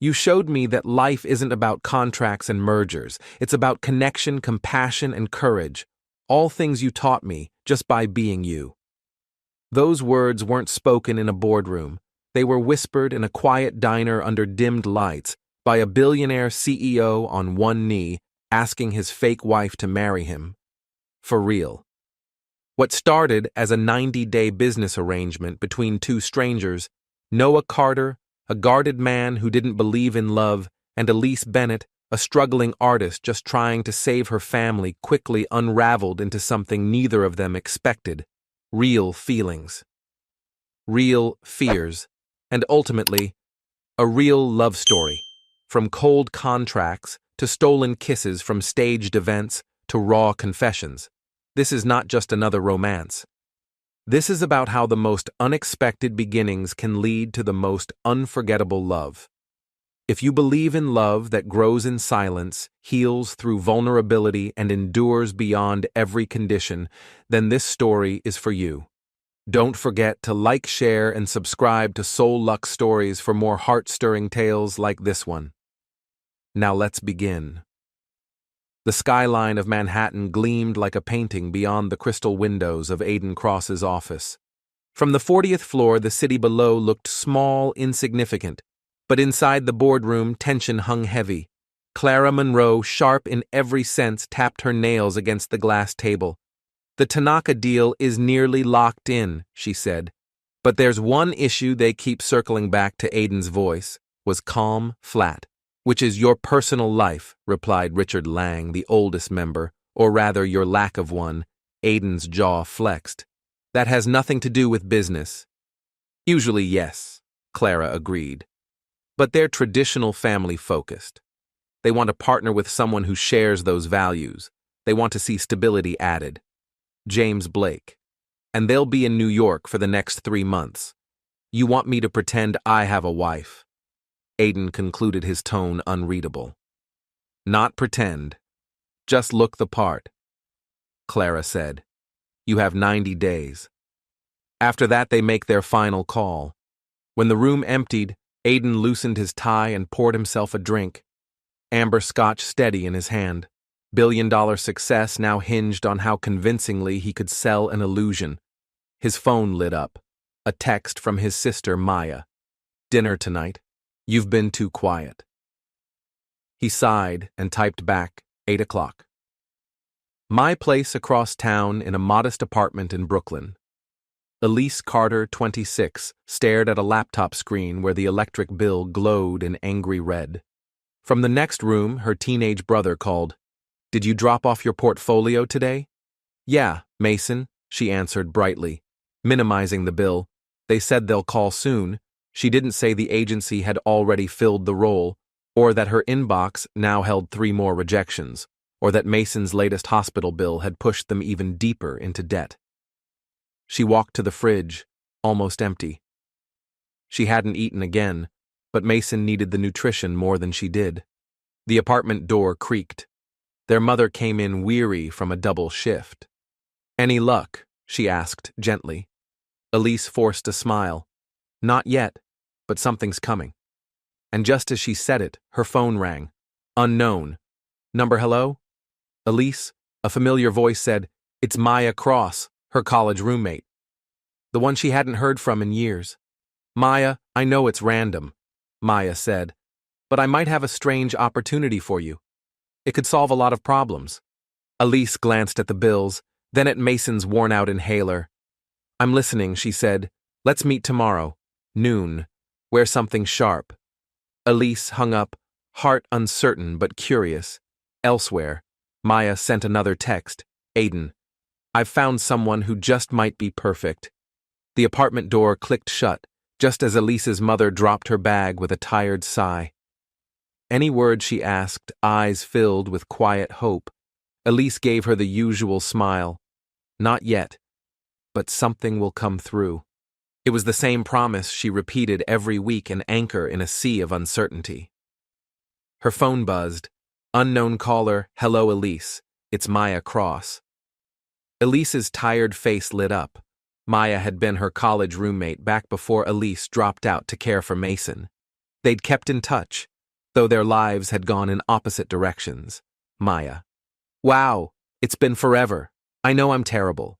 You showed me that life isn't about contracts and mergers. It's about connection, compassion, and courage. All things you taught me just by being you. Those words weren't spoken in a boardroom. They were whispered in a quiet diner under dimmed lights by a billionaire CEO on one knee asking his fake wife to marry him. For real. What started as a 90-day business arrangement between two strangers, Noah Carter, a guarded man who didn't believe in love, and Elise Bennett, a struggling artist just trying to save her family, quickly unraveled into something neither of them expected: real feelings, real fears, and ultimately, a real love story. From cold contracts to stolen kisses, from staged events to raw confessions. This is not just another romance. This is about how the most unexpected beginnings can lead to the most unforgettable love. If you believe in love that grows in silence, heals through vulnerability, and endures beyond every condition, then this story is for you. Don't forget to like, share, and subscribe to Soul Luck Stories for more heart-stirring tales like this one. Now let's begin. The skyline of Manhattan gleamed like a painting beyond the crystal windows of Aiden Cross's office. From the 40th floor, the city below looked small, insignificant, but inside the boardroom, tension hung heavy. Clara Monroe, sharp in every sense, tapped her nails against the glass table. "The Tanaka deal is nearly locked in," she said. "But there's one issue," they keep circling back to. Aiden's voice was calm, flat. "Which is your personal life," replied Richard Lang, the oldest member, "or rather your lack of one." Aiden's jaw flexed. "That has nothing to do with business." "Usually, yes," Clara agreed. "But they're traditional family-focused. They want to partner with someone who shares those values. They want to see stability added. James Blake. And they'll be in New York for the next 3 months. You want me to pretend I have a wife?" Aiden concluded, his tone unreadable. "Not pretend. Just look the part," Clara said. "You have 90 days. After that, they make their final call." When the room emptied, Aiden loosened his tie and poured himself a drink. Amber Scotch steady in his hand. Billion-dollar success now hinged on how convincingly he could sell an illusion. His phone lit up. A text from his sister, Maya. "Dinner tonight. You've been too quiet." He sighed and typed back, 8 o'clock. My place across town in a modest apartment in Brooklyn. Elise Carter, 26, stared at a laptop screen where the electric bill glowed in angry red. From the next room, her teenage brother called. "Did you drop off your portfolio today?" "Yeah, Mason," she answered brightly, minimizing the bill. "They said they'll call soon." She didn't say the agency had already filled the role, or that her inbox now held 3 more rejections, or that Mason's latest hospital bill had pushed them even deeper into debt. She walked to the fridge, almost empty. She hadn't eaten again, but Mason needed the nutrition more than she did. The apartment door creaked. Their mother came in weary from a double shift. "Any luck?" she asked gently. Elise forced a smile. "Not yet, but something's coming." And just as she said it, her phone rang. Unknown. "Number hello?" "Elise," a familiar voice said. "It's Maya Cross, her college roommate." The one she hadn't heard from in years. "Maya, I know it's random," Maya said, "but I might have a strange opportunity for you. It could solve a lot of problems." Elise glanced at the bills, then at Mason's worn-out inhaler. "I'm listening," she said. "Let's meet tomorrow. Noon. Wear something sharp." Elise hung up, heart uncertain but curious. Elsewhere, Maya sent another text. "Aiden, I've found someone who just might be perfect." The apartment door clicked shut, just as Elise's mother dropped her bag with a tired sigh. Any word she asked, eyes filled with quiet hope. Elise gave her the usual smile. "Not yet, but something will come through." It was the same promise she repeated every week, an anchor in a sea of uncertainty. Her phone buzzed. Unknown caller. "Hello, Elise. It's Maya Cross." Elise's tired face lit up. Maya had been her college roommate back before Elise dropped out to care for Mason. They'd kept in touch, though their lives had gone in opposite directions. Maya. Wow, it's been forever. I know I'm terrible.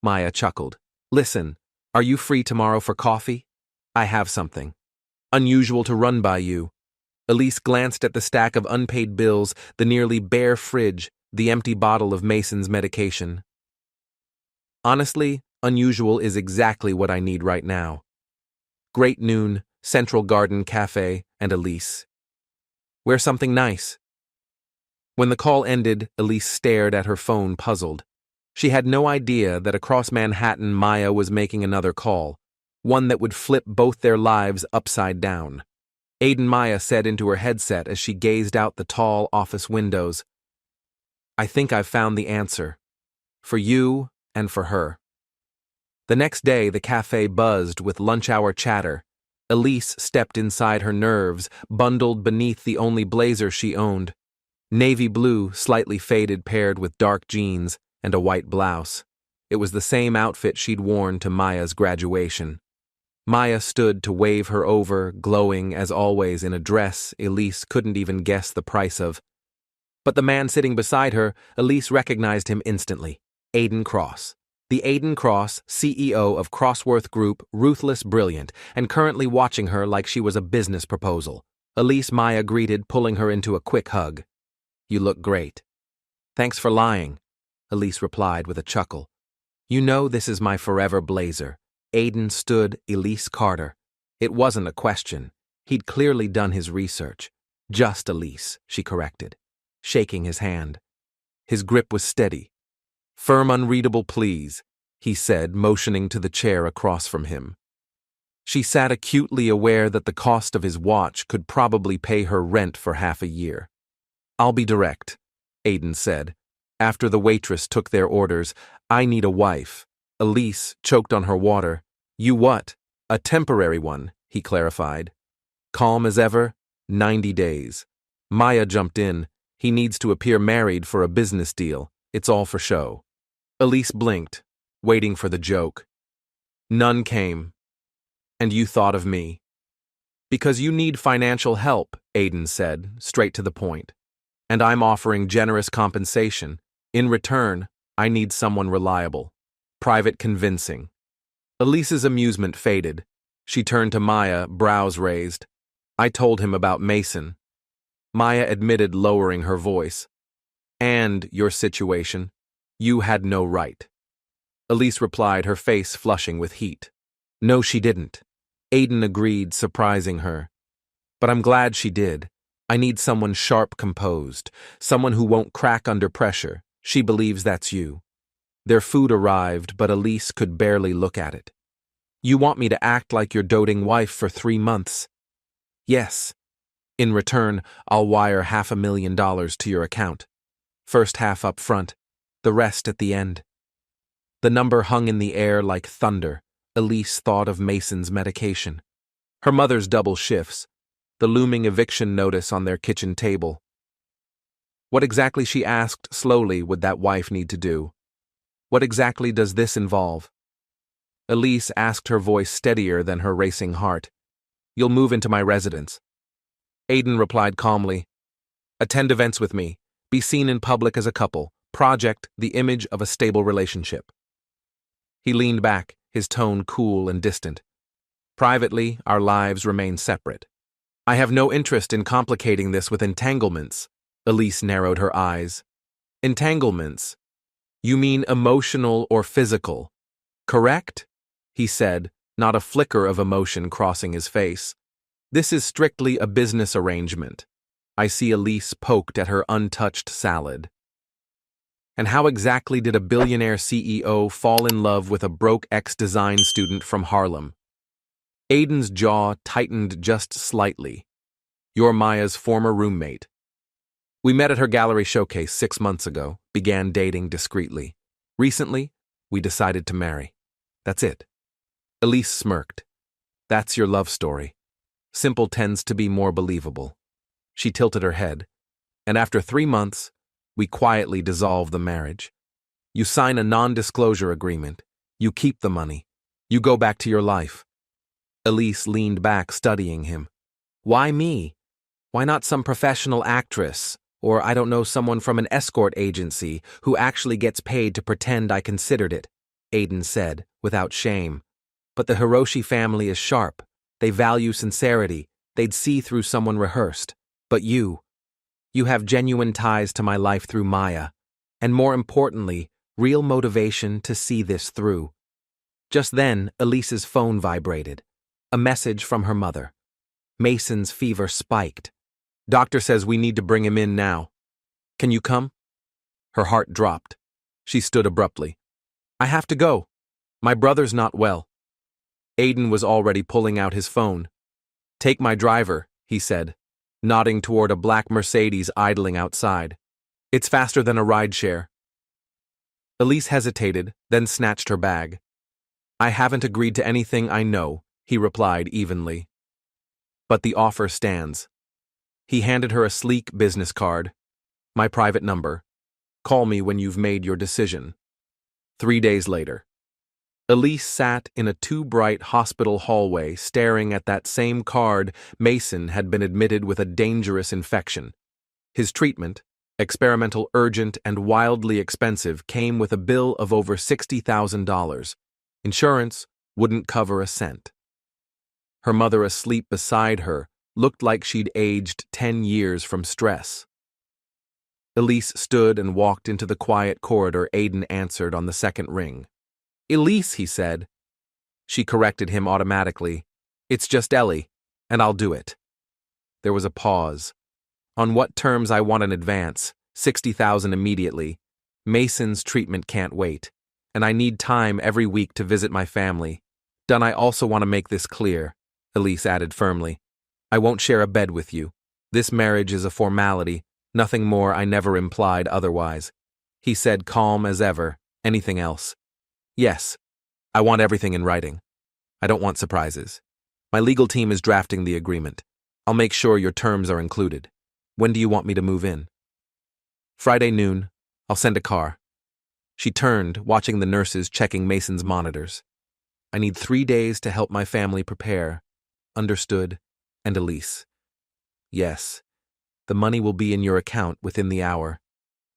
Maya chuckled. Listen, are you free tomorrow for coffee? I have something unusual to run by you. Elise glanced at the stack of unpaid bills, the nearly bare fridge, the empty bottle of Mason's medication. Honestly, unusual is exactly what I need right now. Great Noon, Central Garden Cafe, and Elise. Wear something nice. When the call ended, Elise stared at her phone, puzzled. She had no idea that across Manhattan Maya was making another call, one that would flip both their lives upside down. Aiden, Maya said into her headset as she gazed out the tall office windows. I think I've found the answer. For you and for her. The next day, the cafe buzzed with lunch-hour chatter. Elise stepped inside her nerves, bundled beneath the only blazer she owned. Navy blue, slightly faded, paired with dark jeans and a white blouse. It was the same outfit she'd worn to Maya's graduation. Maya stood to wave her over, glowing as always in a dress Elise couldn't even guess the price of. But the man sitting beside her, Elise recognized him instantly. Aiden Cross. The Aiden Cross, CEO of Crossworth Group, ruthless, brilliant, and currently watching her like she was a business proposal. Elise, Maya greeted, pulling her into a quick hug. You look great. Thanks for lying, Elise replied with a chuckle. You know this is my forever blazer. Aiden stood Elise Carter. It wasn't a question. He'd clearly done his research. Just Elise, she corrected, shaking his hand. His grip was steady. Firm, unreadable please, he said, motioning to the chair across from him. She sat acutely aware that the cost of his watch could probably pay her rent for half a year. I'll be direct, Aiden said. After the waitress took their orders, I need a wife. Elise choked on her water. You what? A temporary one, he clarified. Calm as ever, 90 days. Maya jumped in. He needs to appear married for a business deal. It's all for show. Elise blinked, waiting for the joke. None came. And you thought of me. Because you need financial help, Aiden said, straight to the point. And I'm offering generous compensation. In return, I need someone reliable. Private, convincing. Elise's amusement faded. She turned to Maya, brows raised. I told him about Mason. Maya admitted, lowering her voice. And your situation. You had no right. Elise replied, her face flushing with heat. No, she didn't. Aiden agreed, surprising her. But I'm glad she did. I need someone sharp, composed, someone who won't crack under pressure. She believes that's you. Their food arrived, but Elise could barely look at it. You want me to act like your doting wife for 3 months? Yes. In return, I'll wire $500,000 to your account. First half up front, the rest at the end. The number hung in the air like thunder. Elise thought of Mason's medication. Her mother's double shifts. The looming eviction notice on their kitchen table. What exactly, she asked slowly, would that wife need to do? What exactly does this involve? Elise asked, her voice steadier than her racing heart. You'll move into my residence. Aiden replied calmly. Attend events with me. Be seen in public as a couple. Project the image of a stable relationship. He leaned back, his tone cool and distant. Privately, our lives remain separate. I have no interest in complicating this with entanglements. Elise narrowed her eyes. Entanglements? You mean emotional or physical? Correct? He said, not a flicker of emotion crossing his face. This is strictly a business arrangement. I see Elise poked at her untouched salad. And how exactly did a billionaire CEO fall in love with a broke ex-design student from Harlem? Aiden's jaw tightened just slightly. You're Maya's former roommate. We met at her gallery showcase 6 months ago, began dating discreetly. Recently, we decided to marry. That's it. Elise smirked. That's your love story. Simple tends to be more believable. She tilted her head. And after 3 months, we quietly dissolve the marriage. You sign a non-disclosure agreement. You keep the money. You go back to your life. Elise leaned back, studying him. Why me? Why not some professional actress, or I don't know, someone from an escort agency who actually gets paid to pretend I considered it, Aiden said, without shame. But the Hiroshi family is sharp. They value sincerity. They'd see through someone rehearsed. But you have genuine ties to my life through Maya, and more importantly, real motivation to see this through. Just then, Elise's phone vibrated. A message from her mother. Mason's fever spiked. Doctor says we need to bring him in now. Can you come? Her heart dropped. She stood abruptly. I have to go. My brother's not well. Aiden was already pulling out his phone. Take my driver, he said, nodding toward a black Mercedes idling outside. It's faster than a rideshare. Elise hesitated, then snatched her bag. I haven't agreed to anything, I know, he replied evenly. But the offer stands. He handed her a sleek business card. My private number. Call me when you've made your decision. 3 days later. Elise sat in a too-bright hospital hallway staring at that same card. Mason had been admitted with a dangerous infection. His treatment, experimental, urgent, and wildly expensive, came with a bill of over $60,000. Insurance wouldn't cover a cent. Her mother, asleep beside her, looked like she'd aged 10 years from stress. Elise stood and walked into the quiet corridor. Aiden answered on the second ring. Elise, he said. She corrected him automatically. It's just Ellie, and I'll do it. There was a pause. On what terms? I want an advance, $60,000 immediately. Mason's treatment can't wait, and I need time every week to visit my family. Done. I also want to make this clear, Elise added firmly. I won't share a bed with you. This marriage is a formality, nothing more. I never implied otherwise. He said, calm as ever. Anything else? Yes. I want everything in writing. I don't want surprises. My legal team is drafting the agreement. I'll make sure your terms are included. When do you want me to move in? Friday noon. I'll send a car. She turned, watching the nurses checking Mason's monitors. I need 3 days to help my family prepare. Understood. And Elise. Yes. The money will be in your account within the hour.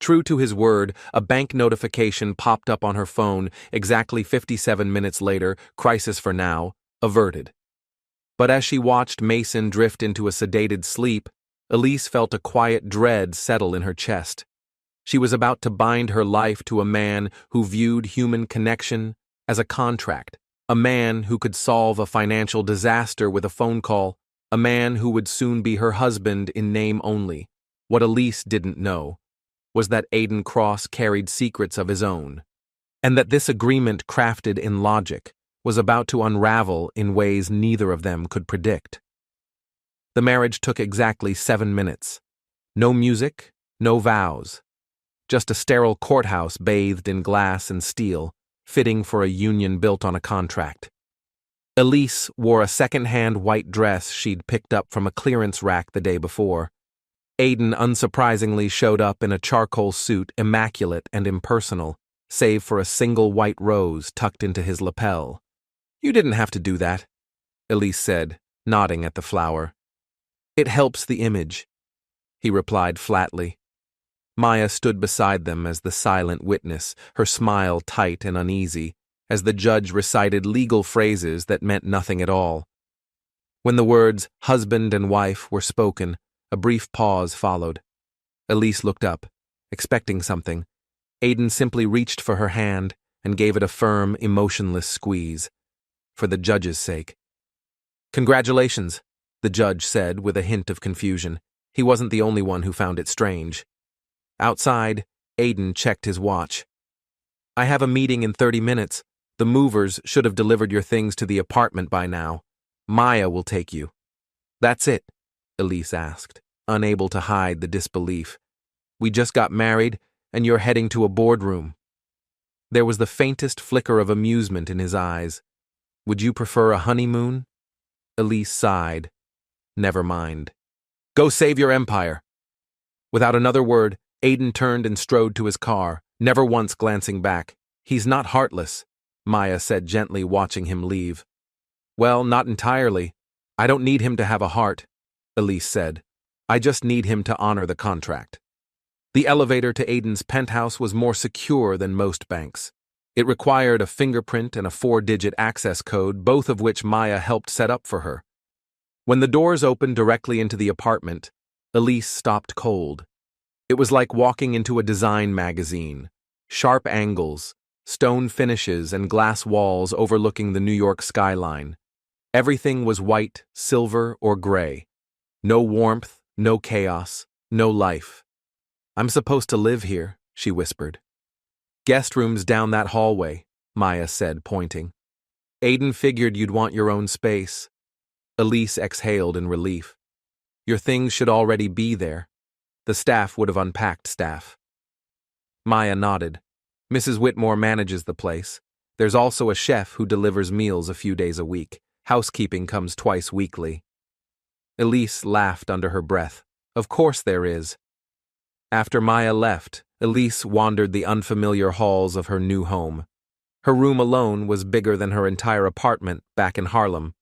True to his word, a bank notification popped up on her phone exactly 57 minutes later. Crisis for now, averted. But as she watched Mason drift into a sedated sleep, Elise felt a quiet dread settle in her chest. She was about to bind her life to a man who viewed human connection as a contract, a man who could solve a financial disaster with a phone call, a man who would soon be her husband in name only. What Elise didn't know was that Aiden Cross carried secrets of his own, and that this agreement, crafted in logic, was about to unravel in ways neither of them could predict. The marriage took exactly 7 minutes. No music, no vows. Just a sterile courthouse bathed in glass and steel, fitting for a union built on a contract. Elise wore a second-hand white dress she'd picked up from a clearance rack the day before. Aiden unsurprisingly showed up in a charcoal suit, immaculate and impersonal, save for a single white rose tucked into his lapel. You didn't have to do that, Elise said, nodding at the flower. It helps the image, he replied flatly. Maya stood beside them as the silent witness, her smile tight and uneasy, as the judge recited legal phrases that meant nothing at all. When the words husband and wife were spoken, a brief pause followed. Elise looked up, expecting something. Aiden simply reached for her hand and gave it a firm, emotionless squeeze. For the judge's sake. Congratulations, the judge said with a hint of confusion. He wasn't the only one who found it strange. Outside, Aiden checked his watch. I have a meeting in 30 minutes. The movers should have delivered your things to the apartment by now. Maya will take you. That's it, Elise asked, unable to hide the disbelief. We just got married, and you're heading to a boardroom. There was the faintest flicker of amusement in his eyes. Would you prefer a honeymoon? Elise sighed. Never mind. Go save your empire. Without another word, Aiden turned and strode to his car, never once glancing back. He's not heartless, Maya said gently, watching him leave. Well, not entirely. I don't need him to have a heart, Elise said. I just need him to honor the contract. The elevator to Aiden's penthouse was more secure than most banks. It required a fingerprint and a 4-digit access code, both of which Maya helped set up for her. When the doors opened directly into the apartment, Elise stopped cold. It was like walking into a design magazine. Sharp angles, stone finishes, and glass walls overlooking the New York skyline. Everything was white, silver, or gray. No warmth, no chaos, no life. I'm supposed to live here, she whispered. Guest rooms down that hallway, Maya said, pointing. Aiden figured you'd want your own space. Elise exhaled in relief. Your things should already be there. The staff would have unpacked stuff. Maya nodded. Mrs. Whitmore manages the place. There's also a chef who delivers meals a few days a week. Housekeeping comes twice weekly. Elise laughed under her breath. Of course there is. After Maya left, Elise wandered the unfamiliar halls of her new home. Her room alone was bigger than her entire apartment back in Harlem.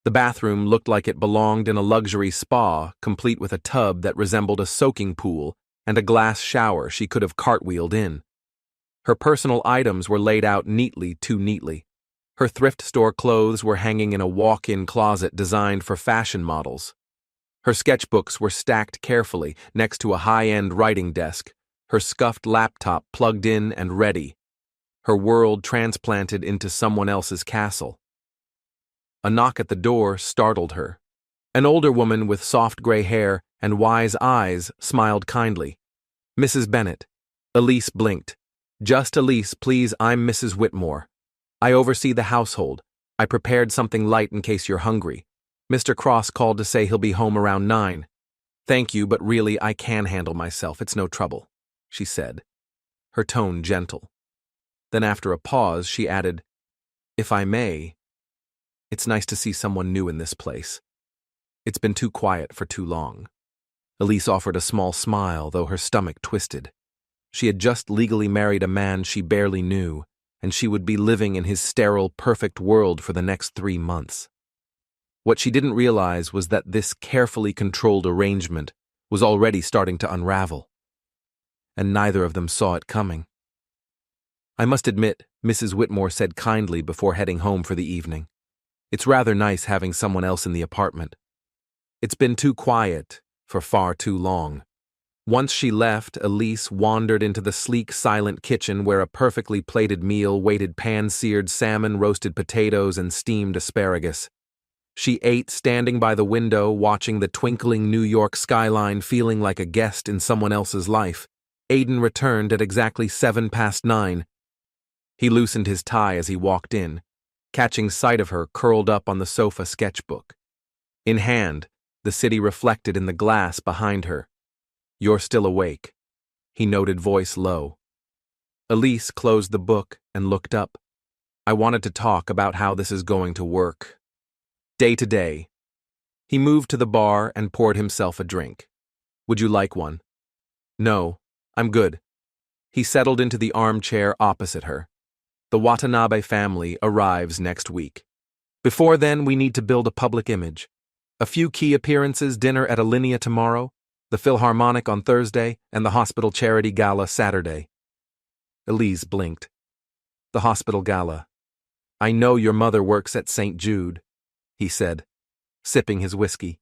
The bathroom looked like it belonged in a luxury spa, complete with a tub that resembled a soaking pool and a glass shower she could have cartwheeled in. Her personal items were laid out neatly, too neatly. Her thrift store clothes were hanging in a walk-in closet designed for fashion models. Her sketchbooks were stacked carefully next to a high-end writing desk, her scuffed laptop plugged in and ready, her world transplanted into someone else's castle. A knock at the door startled her. An older woman with soft gray hair and wise eyes smiled kindly. Mrs. Bennett. Elise blinked. Just Elise, please, I'm Mrs. Whitmore. I oversee the household. I prepared something light in case you're hungry. Mr. Cross called to say he'll be home around 9. Thank you, but really I can handle myself, it's no trouble, she said, her tone gentle. Then after a pause, she added, If I may, it's nice to see someone new in this place. It's been too quiet for too long. Elise offered a small smile, though her stomach twisted. She had just legally married a man she barely knew, and she would be living in his sterile, perfect world for the next 3 months. What she didn't realize was that this carefully controlled arrangement was already starting to unravel, and neither of them saw it coming. I must admit, Mrs. Whitmore said kindly before heading home for the evening. It's rather nice having someone else in the apartment. It's been too quiet for far too long. Once she left, Elise wandered into the sleek, silent kitchen where a perfectly plated meal waited pan-seared salmon, roasted potatoes, and steamed asparagus. She ate standing by the window, watching the twinkling New York skyline, feeling like a guest in someone else's life. Aiden returned at exactly 9:07. He loosened his tie as he walked in, catching sight of her curled up on the sofa sketchbook. In hand, the city reflected in the glass behind her. You're still awake, he noted, voice low. Elise closed the book and looked up. I wanted to talk about how this is going to work. Day to day. He moved to the bar and poured himself a drink. Would you like one? No, I'm good. He settled into the armchair opposite her. The Watanabe family arrives next week. Before then, we need to build a public image. A few key appearances, dinner at Alinea tomorrow, the Philharmonic on Thursday, and the hospital charity gala Saturday. Elise blinked. The hospital gala. I know your mother works at St. Jude, he said, sipping his whiskey.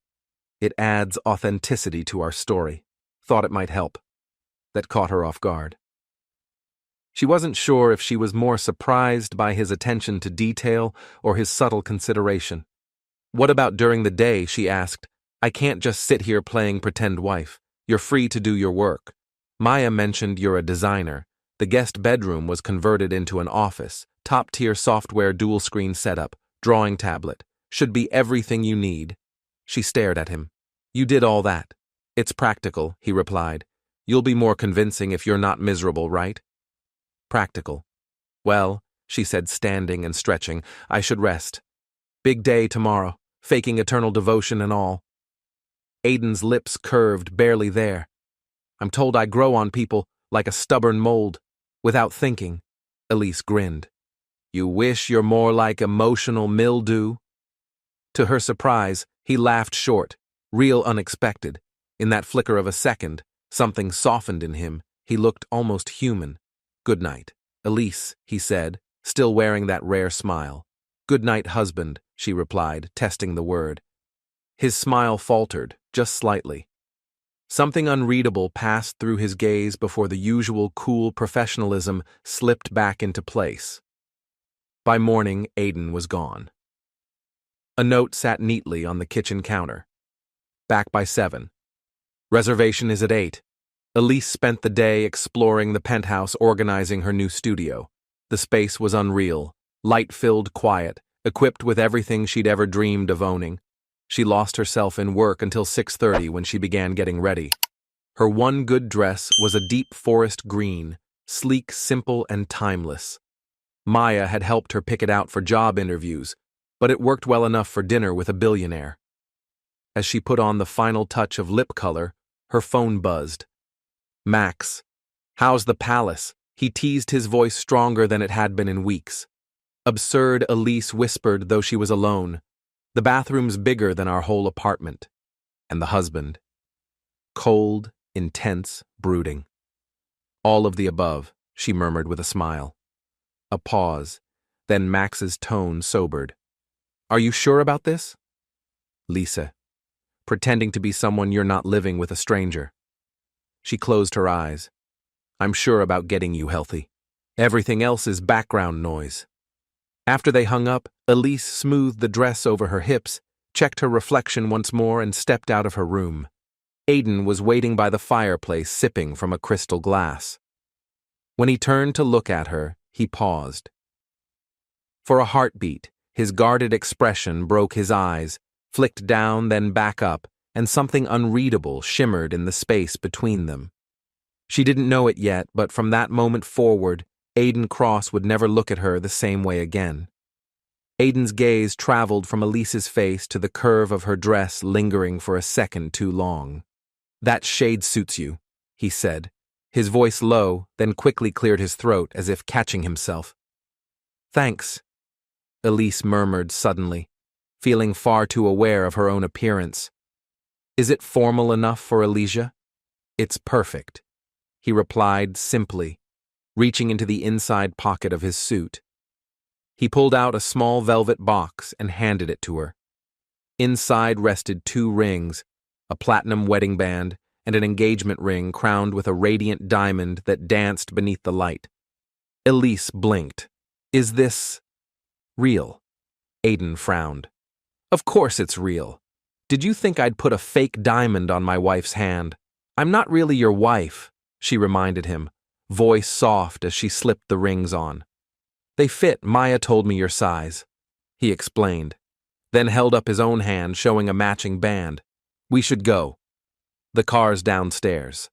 It adds authenticity to our story. Thought it might help. That caught her off guard. She wasn't sure if she was more surprised by his attention to detail or his subtle consideration. What about during the day, she asked. I can't just sit here playing pretend wife. You're free to do your work. Maya mentioned you're a designer. The guest bedroom was converted into an office, top-tier software dual-screen setup, drawing tablet. Should be everything you need. She stared at him. You did all that. It's practical, he replied. You'll be more convincing if you're not miserable, right? Practical. Well, she said, standing and stretching, I should rest. Big day tomorrow, faking eternal devotion and all. Aiden's lips curved, barely there. I'm told I grow on people like a stubborn mold, without thinking. Elise grinned. You wish you're more like emotional mildew? To her surprise, he laughed short, real unexpected. In that flicker of a second, something softened in him. He looked almost human. "Good night, Elise," he said, still wearing that rare smile. "Good night, husband," she replied, testing the word. His smile faltered, just slightly. Something unreadable passed through his gaze before the usual cool professionalism slipped back into place. By morning, Aiden was gone. A note sat neatly on the kitchen counter. "Back by 7. Reservation is at 8. Elise spent the day exploring the penthouse, organizing her new studio. The space was unreal, light-filled, quiet, equipped with everything she'd ever dreamed of owning. She lost herself in work until 6:30 when she began getting ready. Her one good dress was a deep forest green, sleek, simple, and timeless. Maya had helped her pick it out for job interviews, but it worked well enough for dinner with a billionaire. As she put on the final touch of lip color, her phone buzzed. "Max, how's the palace?" He teased, his voice stronger than it had been in weeks. "Absurd," Elise whispered, though she was alone. "The bathroom's bigger than our whole apartment." And the husband? Cold, intense, brooding. "All of the above," she murmured with a smile. A pause, then Max's tone sobered. "Are you sure about this?" "Lisa, pretending to be someone you're not, living with a stranger." She closed her eyes. "I'm sure about getting you healthy. Everything else is background noise." After they hung up, Elise smoothed the dress over her hips, checked her reflection once more, and stepped out of her room. Aiden was waiting by the fireplace, sipping from a crystal glass. When he turned to look at her, he paused. For a heartbeat, his guarded expression broke his eyes, flicked down, then back up, and something unreadable shimmered in the space between them. She didn't know it yet, but from that moment forward, Aiden Cross would never look at her the same way again. Aiden's gaze traveled from Elise's face to the curve of her dress, lingering for a second too long. "That shade suits you," he said, his voice low, then quickly cleared his throat as if catching himself. "Thanks," Elise murmured suddenly, feeling far too aware of her own appearance. "Is it formal enough for Elysia?" "It's perfect," he replied simply, reaching into the inside pocket of his suit. He pulled out a small velvet box and handed it to her. Inside rested 2 rings, a platinum wedding band and an engagement ring crowned with a radiant diamond that danced beneath the light. Elise blinked. "Is this real?" Aiden frowned. "Of course it's real. Did you think I'd put a fake diamond on my wife's hand? I'm not really your wife," she reminded him, voice soft as she slipped the rings on. "They fit. Maya told me your size," he explained, then held up his own hand, showing a matching band. "We should go." The car's downstairs.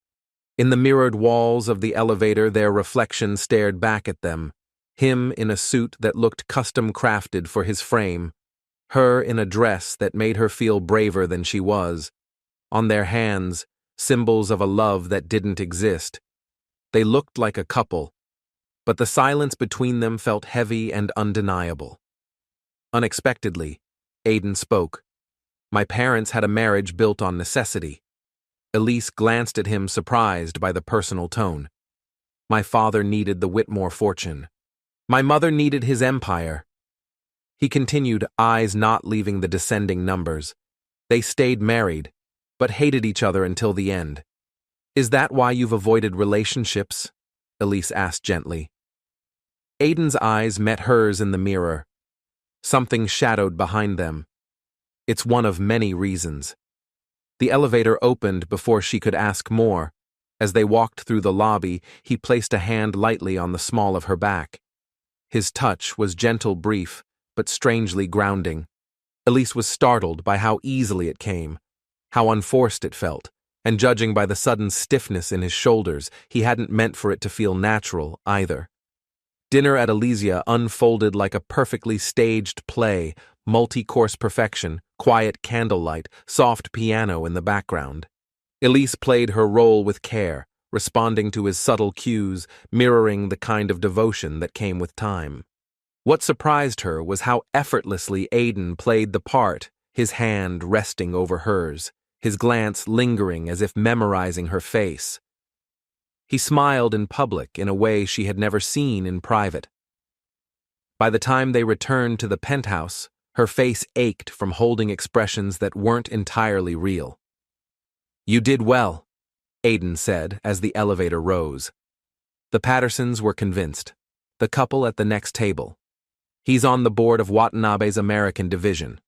In the mirrored walls of the elevator, their reflection stared back at them, him in a suit that looked custom-crafted for his frame, her in a dress that made her feel braver than she was. On their hands, symbols of a love that didn't exist. They looked like a couple, but the silence between them felt heavy and undeniable. Unexpectedly, Aiden spoke. "My parents had a marriage built on necessity." Elise glanced at him, surprised by the personal tone. "My father needed the Whitmore fortune. My mother needed his empire." He continued, eyes not leaving the descending numbers. "They stayed married, but hated each other until the end." "Is that why you've avoided relationships?" Elise asked gently. Aiden's eyes met hers in the mirror. Something shadowed behind them. "It's one of many reasons." The elevator opened before she could ask more. As they walked through the lobby, he placed a hand lightly on the small of her back. His touch was gentle, brief, but strangely grounding. Elise was startled by how easily it came, how unforced it felt, and judging by the sudden stiffness in his shoulders, he hadn't meant for it to feel natural either. Dinner at Elysia unfolded like a perfectly staged play, multi-course perfection, quiet candlelight, soft piano in the background. Elise played her role with care, responding to his subtle cues, mirroring the kind of devotion that came with time. What surprised her was how effortlessly Aiden played the part, his hand resting over hers, his glance lingering as if memorizing her face. He smiled in public in a way she had never seen in private. By the time they returned to the penthouse, her face ached from holding expressions that weren't entirely real. "You did well," Aiden said as the elevator rose. The Pattersons were convinced. The couple at the next table. "He's on the board of Watanabe's American division."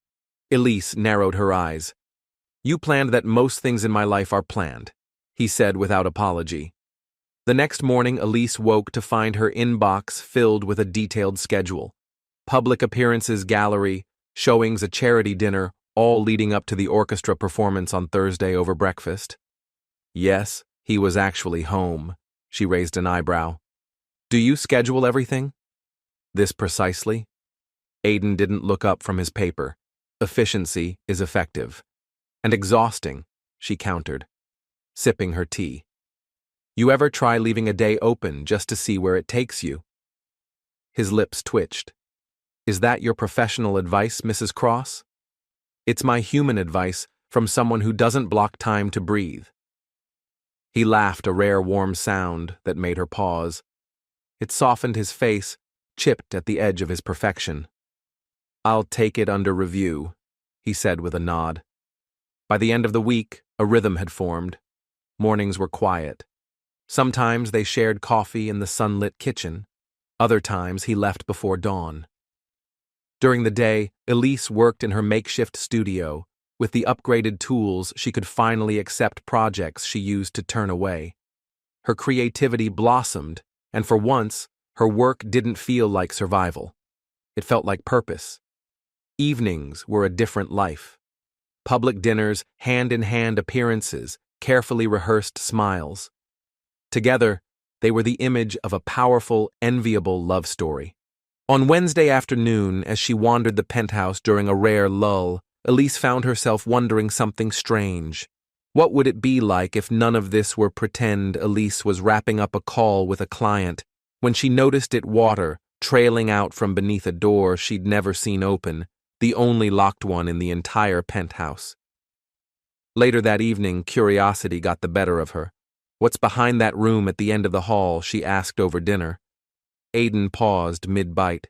Elise narrowed her eyes. "You planned that most things in my life are planned," he said without apology. The next morning, Elise woke to find her inbox filled with a detailed schedule. Public appearances gallery, showings, a charity dinner, all leading up to the orchestra performance on Thursday over breakfast. Yes, he was actually home. She raised an eyebrow. "Do you schedule everything?" "This precisely?" Aiden didn't look up from his paper. "Efficiency is effective." "And exhausting," she countered, sipping her tea. "You ever try leaving a day open just to see where it takes you?" His lips twitched. "Is that your professional advice, Mrs. Cross?" "It's my human advice from someone who doesn't block time to breathe." He laughed, a rare warm sound that made her pause. It softened his face, chipped at the edge of his perfection. "I'll take it under review," he said with a nod. By the end of the week, a rhythm had formed. Mornings were quiet. Sometimes they shared coffee in the sunlit kitchen. Other times he left before dawn. During the day, Elise worked in her makeshift studio. With the upgraded tools, she could finally accept projects she used to turn away. Her creativity blossomed, and for once, her work didn't feel like survival. It felt like purpose. Evenings were a different life. Public dinners, hand-in-hand appearances, carefully rehearsed smiles. Together, they were the image of a powerful, enviable love story. On Wednesday afternoon, as she wandered the penthouse during a rare lull, Elise found herself wondering something strange. What would it be like if none of this were pretend? Elise was wrapping up a call with a client when she noticed it water trailing out from beneath a door she'd never seen open, the only locked one in the entire penthouse. Later that evening, curiosity got the better of her. "What's behind that room at the end of the hall?" she asked over dinner. Aiden paused mid-bite.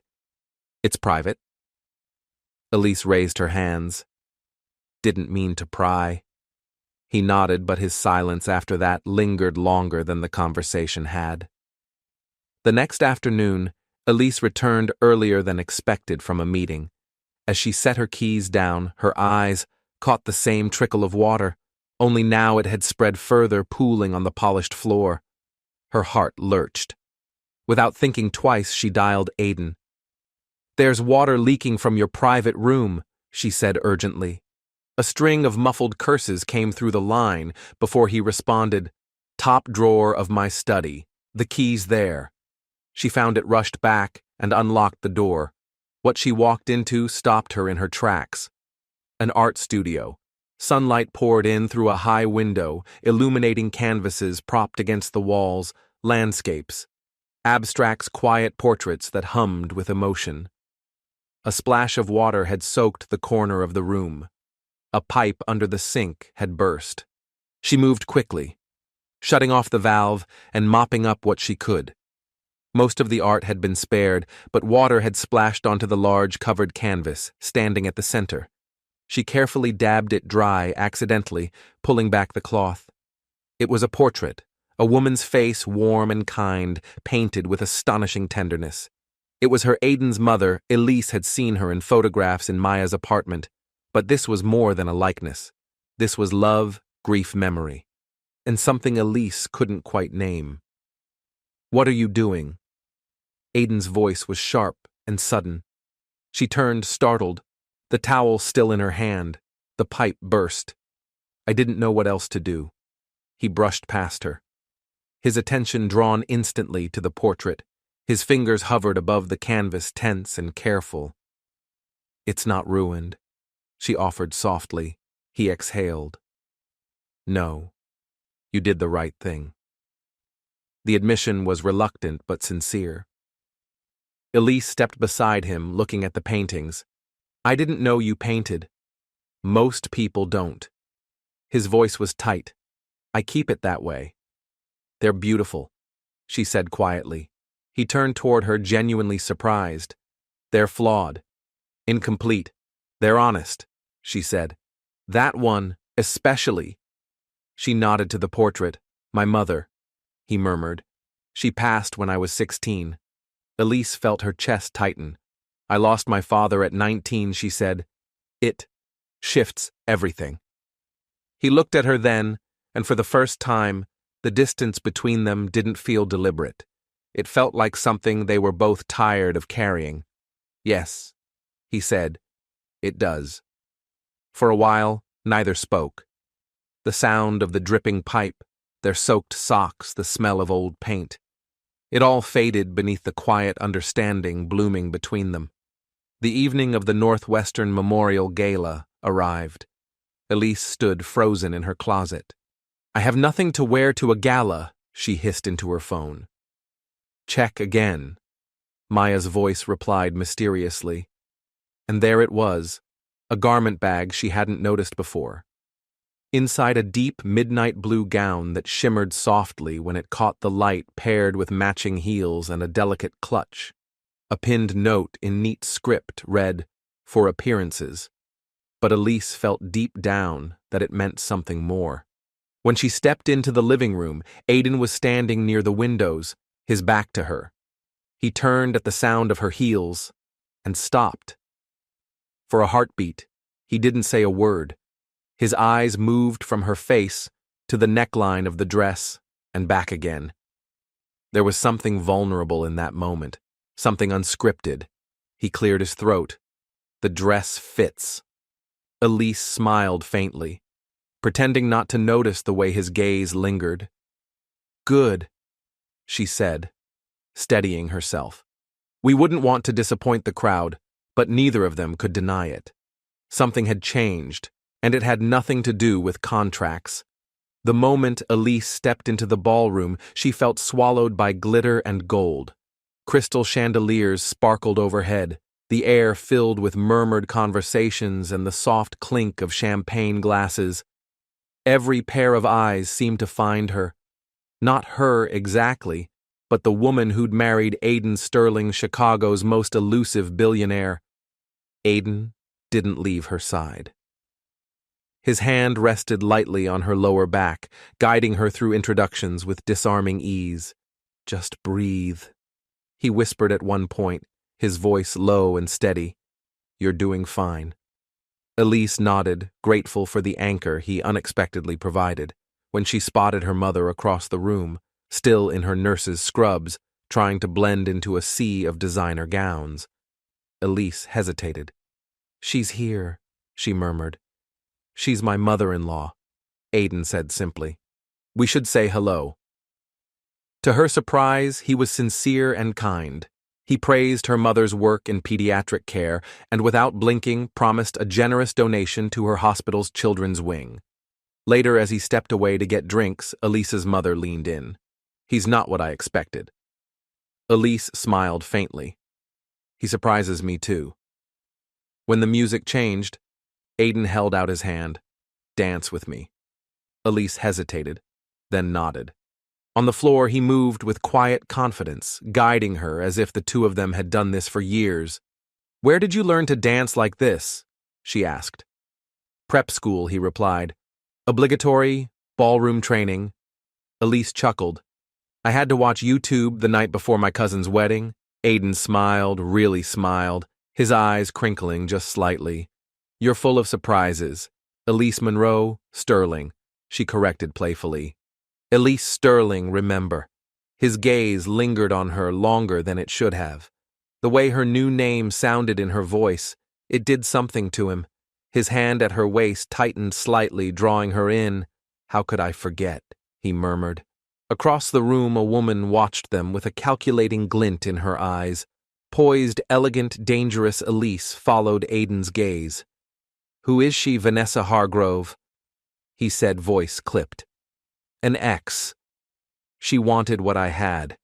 "It's private." Elise raised her hands. "Didn't mean to pry." He nodded, but his silence after that lingered longer than the conversation had. The next afternoon, Elise returned earlier than expected from a meeting. As she set her keys down, her eyes caught the same trickle of water, only now it had spread further, pooling on the polished floor. Her heart lurched. Without thinking twice, she dialed Aiden. "There's water leaking from your private room," she said urgently. A string of muffled curses came through the line before he responded, "Top drawer of my study. The key's there." She found it, rushed back, and unlocked the door. What she walked into stopped her in her tracks. An art studio. Sunlight poured in through a high window, illuminating canvases propped against the walls, landscapes, abstracts, quiet portraits that hummed with emotion. A splash of water had soaked the corner of the room. A pipe under the sink had burst. She moved quickly, shutting off the valve and mopping up what she could. Most of the art had been spared, but water had splashed onto the large covered canvas, standing at the center. She carefully dabbed it dry accidentally, pulling back the cloth. It was a portrait, a woman's face, warm and kind, painted with astonishing tenderness. It was her Aiden's mother. Elise had seen her in photographs in Maya's apartment, but this was more than a likeness. This was love, grief, memory, and something Elise couldn't quite name. "What are you doing?" Aiden's voice was sharp and sudden. She turned, startled, the towel still in her hand. The pipe burst. "I didn't know what else to do." He brushed past her, his attention drawn instantly to the portrait. His fingers hovered above the canvas, tense and careful. "It's not ruined," she offered softly. He exhaled. "No, you did the right thing." The admission was reluctant but sincere. Elise stepped beside him, looking at the paintings. "I didn't know you painted." "Most people don't." His voice was tight. I keep it that way. They're beautiful, she said quietly. He turned toward her, genuinely surprised. They're flawed. Incomplete. They're honest, she said. That one, especially. She nodded to the portrait. My mother, he murmured. She passed when I was 16. Elise felt her chest tighten. I lost my father at 19, she said. It shifts everything. He looked at her then, and for the first time, the distance between them didn't feel deliberate. It felt like something they were both tired of carrying. Yes, he said, it does. For a while, neither spoke. The sound of the dripping pipe, their soaked socks, the smell of old paint. It all faded beneath the quiet understanding blooming between them. The evening of the Northwestern Memorial Gala arrived. Elise stood frozen in her closet. I have nothing to wear to a gala, she hissed into her phone. Check again, Maya's voice replied mysteriously. And there it was, a garment bag she hadn't noticed before. Inside a deep midnight blue gown that shimmered softly when it caught the light, paired with matching heels and a delicate clutch. A pinned note in neat script read, "For appearances." But Elise felt deep down that it meant something more. When she stepped into the living room, Aiden was standing near the windows, his back to her. He turned at the sound of her heels and stopped. For a heartbeat, he didn't say a word. His eyes moved from her face to the neckline of the dress and back again. There was something vulnerable in that moment, something unscripted. He cleared his throat. The dress fits. Elise smiled faintly, pretending not to notice the way his gaze lingered. Good, she said, steadying herself. We wouldn't want to disappoint the crowd, but neither of them could deny it. Something had changed, and it had nothing to do with contracts. The moment Elise stepped into the ballroom, she felt swallowed by glitter and gold. Crystal chandeliers sparkled overhead, the air filled with murmured conversations and the soft clink of champagne glasses. Every pair of eyes seemed to find her. Not her exactly, but the woman who'd married Aiden Sterling, Chicago's most elusive billionaire. Aiden didn't leave her side. His hand rested lightly on her lower back, guiding her through introductions with disarming ease. Just breathe, he whispered at one point, his voice low and steady. You're doing fine. Elise nodded, grateful for the anchor he unexpectedly provided, when she spotted her mother across the room, still in her nurse's scrubs, trying to blend into a sea of designer gowns. Elise hesitated. She's here, she murmured. She's my mother-in-law, Aiden said simply. We should say hello. To her surprise, he was sincere and kind. He praised her mother's work in pediatric care and without blinking promised a generous donation to her hospital's children's wing. Later, as he stepped away to get drinks, Elise's mother leaned in. He's not what I expected. Elise smiled faintly. He surprises me too. When the music changed, Aiden held out his hand. Dance with me. Elise hesitated, then nodded. On the floor, he moved with quiet confidence, guiding her as if the two of them had done this for years. Where did you learn to dance like this? She asked. Prep school, he replied. Obligatory, ballroom training. Elise chuckled. I had to watch YouTube the night before my cousin's wedding. Aiden smiled, really smiled, his eyes crinkling just slightly. You're full of surprises. Elise Monroe, Sterling, she corrected playfully. Elise Sterling, remember. His gaze lingered on her longer than it should have. The way her new name sounded in her voice, it did something to him. His hand at her waist tightened slightly, drawing her in. How could I forget? He murmured. Across the room, a woman watched them with a calculating glint in her eyes. Poised, elegant, dangerous Elise followed Aiden's gaze. Who is she, Vanessa Hargrove? He said, voice clipped. An ex. She wanted what I had.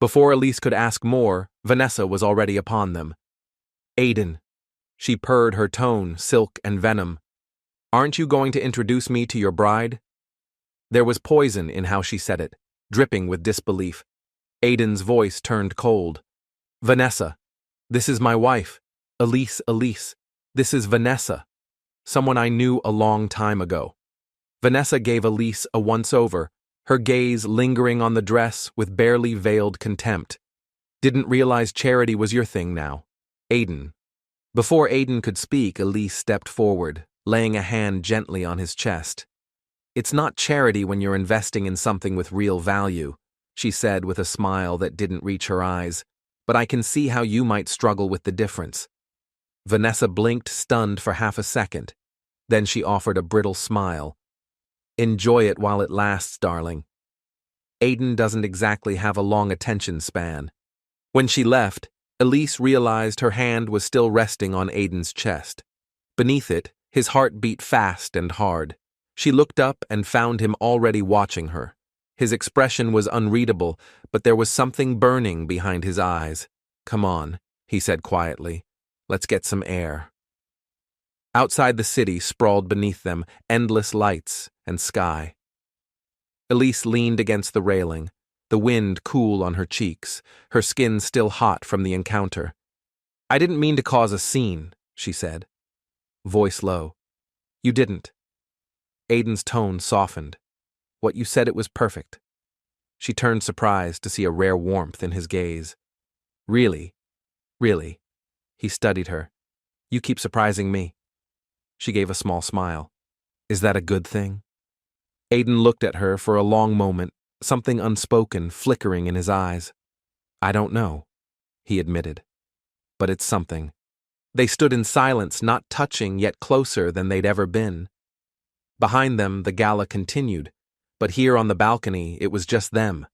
Before Elise could ask more, Vanessa was already upon them. Aiden. She purred, her tone silk and venom. Aren't you going to introduce me to your bride? There was poison in how she said it, dripping with disbelief. Aiden's voice turned cold. Vanessa. This is my wife. Elise. This is Vanessa. Someone I knew a long time ago. Vanessa gave Elise a once-over, her gaze lingering on the dress with barely veiled contempt. Didn't realize charity was your thing now. Aiden. Before Aiden could speak, Elise stepped forward, laying a hand gently on his chest. It's not charity when you're investing in something with real value, she said with a smile that didn't reach her eyes, but I can see how you might struggle with the difference. Vanessa blinked, stunned for half a second. Then she offered a brittle smile. Enjoy it while it lasts, darling. Aiden doesn't exactly have a long attention span. When she left, Elise realized her hand was still resting on Aiden's chest. Beneath it, his heart beat fast and hard. She looked up and found him already watching her. His expression was unreadable, but there was something burning behind his eyes. Come on, he said quietly. Let's get some air. Outside the city sprawled beneath them endless lights and sky. Elise leaned against the railing, the wind cool on her cheeks, her skin still hot from the encounter. I didn't mean to cause a scene, she said. Voice low. You didn't. Aiden's tone softened. What you said, it was perfect. She turned surprised to see a rare warmth in his gaze. Really? Really? He studied her. You keep surprising me. She gave a small smile. Is that a good thing? Aiden looked at her for a long moment, something unspoken flickering in his eyes. I don't know, he admitted. But it's something. They stood in silence, not touching, yet closer than they'd ever been. Behind them, the gala continued, but here on the balcony, it was just them,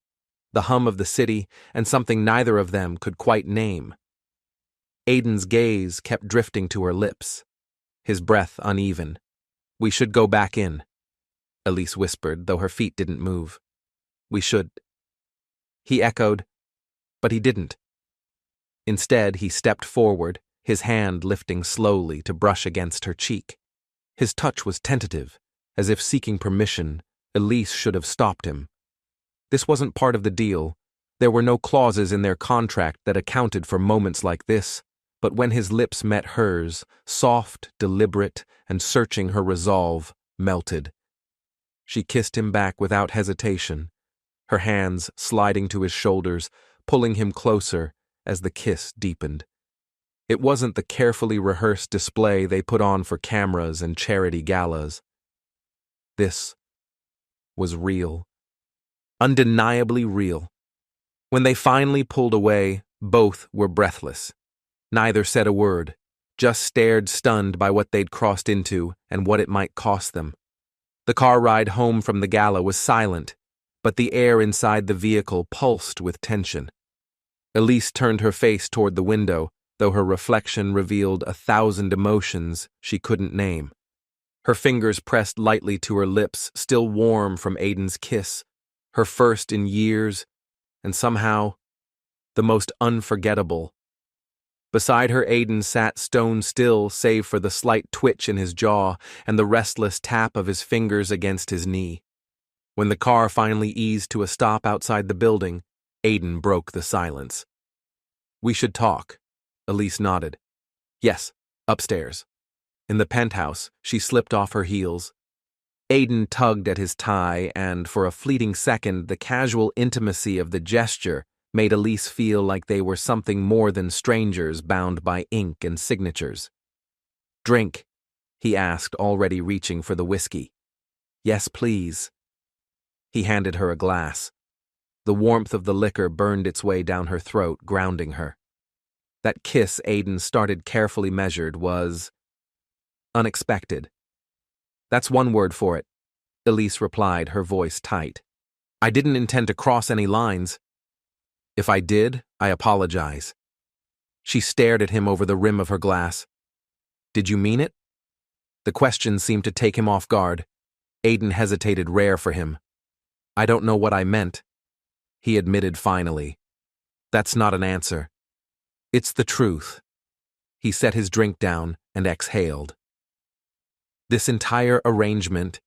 the hum of the city, and something neither of them could quite name. Aiden's gaze kept drifting to her lips, his breath uneven. We should go back in, Elise whispered, though her feet didn't move. We should. He echoed, but he didn't. Instead, he stepped forward, his hand lifting slowly to brush against her cheek. His touch was tentative, as if seeking permission. Elise should have stopped him. This wasn't part of the deal. There were no clauses in their contract that accounted for moments like this, but when his lips met hers, soft, deliberate, and searching, her resolve melted. She kissed him back without hesitation, her hands sliding to his shoulders, pulling him closer as the kiss deepened. It wasn't the carefully rehearsed display they put on for cameras and charity galas. This was real. Undeniably real. When they finally pulled away, both were breathless. Neither said a word, just stared stunned by what they'd crossed into and what it might cost them. The car ride home from the gala was silent, but the air inside the vehicle pulsed with tension. Elise turned her face toward the window, though her reflection revealed 1,000 emotions she couldn't name. Her fingers pressed lightly to her lips, still warm from Aiden's kiss, her first in years, and somehow, the most unforgettable. Beside her, Aiden sat stone still, save for the slight twitch in his jaw and the restless tap of his fingers against his knee. When the car finally eased to a stop outside the building, Aiden broke the silence. We should talk, Elise nodded. Yes, upstairs. In the penthouse, she slipped off her heels. Aiden tugged at his tie, and for a fleeting second, the casual intimacy of the gesture made Elise feel like they were something more than strangers bound by ink and signatures. Drink, he asked, already reaching for the whiskey. Yes, please. He handed her a glass. The warmth of the liquor burned its way down her throat, grounding her. That kiss Aiden started carefully measured was unexpected. That's one word for it, Elise replied, her voice tight. I didn't intend to cross any lines. If I did, I apologize. She stared at him over the rim of her glass. Did you mean it? The question seemed to take him off guard. Aiden hesitated, rare for him. I don't know what I meant, he admitted finally. That's not an answer. It's the truth. He set his drink down and exhaled. This entire arrangement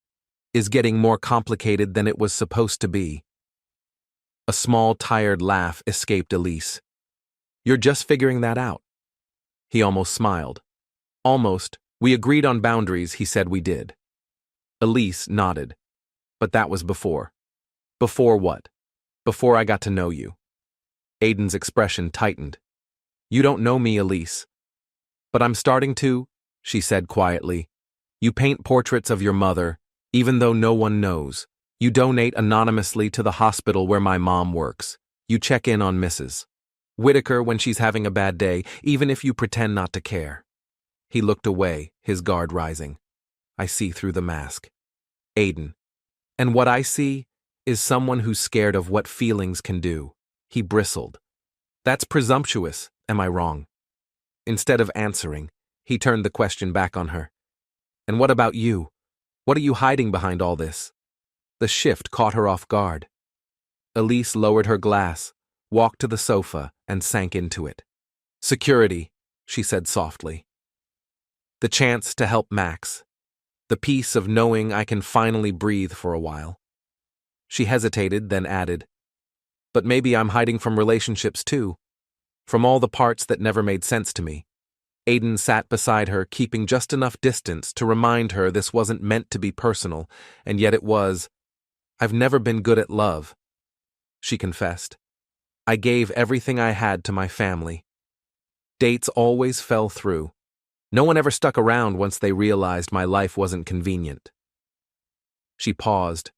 is getting more complicated than it was supposed to be. A small, tired laugh escaped Elise. You're just figuring that out. He almost smiled. Almost. We agreed on boundaries, he said we did. Elise nodded. But that was before. Before what? Before I got to know you. Aiden's expression tightened. You don't know me, Elise. But I'm starting to, she said quietly. You paint portraits of your mother, even though no one knows. You donate anonymously to the hospital where my mom works. You check in on Mrs. Whitaker when she's having a bad day, even if you pretend not to care. He looked away, his guard rising. I see through the mask. Aiden. And what I see is someone who's scared of what feelings can do. He bristled. That's presumptuous, am I wrong? Instead of answering, he turned the question back on her. And what about you? What are you hiding behind all this? The shift caught her off guard. Elise lowered her glass, walked to the sofa, and sank into it. Security, she said softly. The chance to help Max. The peace of knowing I can finally breathe for a while. She hesitated, then added, but maybe I'm hiding from relationships too. From all the parts that never made sense to me. Aiden sat beside her, keeping just enough distance to remind her this wasn't meant to be personal, and yet it was. I've never been good at love, she confessed. I gave everything I had to my family. Dates always fell through. No one ever stuck around once they realized my life wasn't convenient. She paused.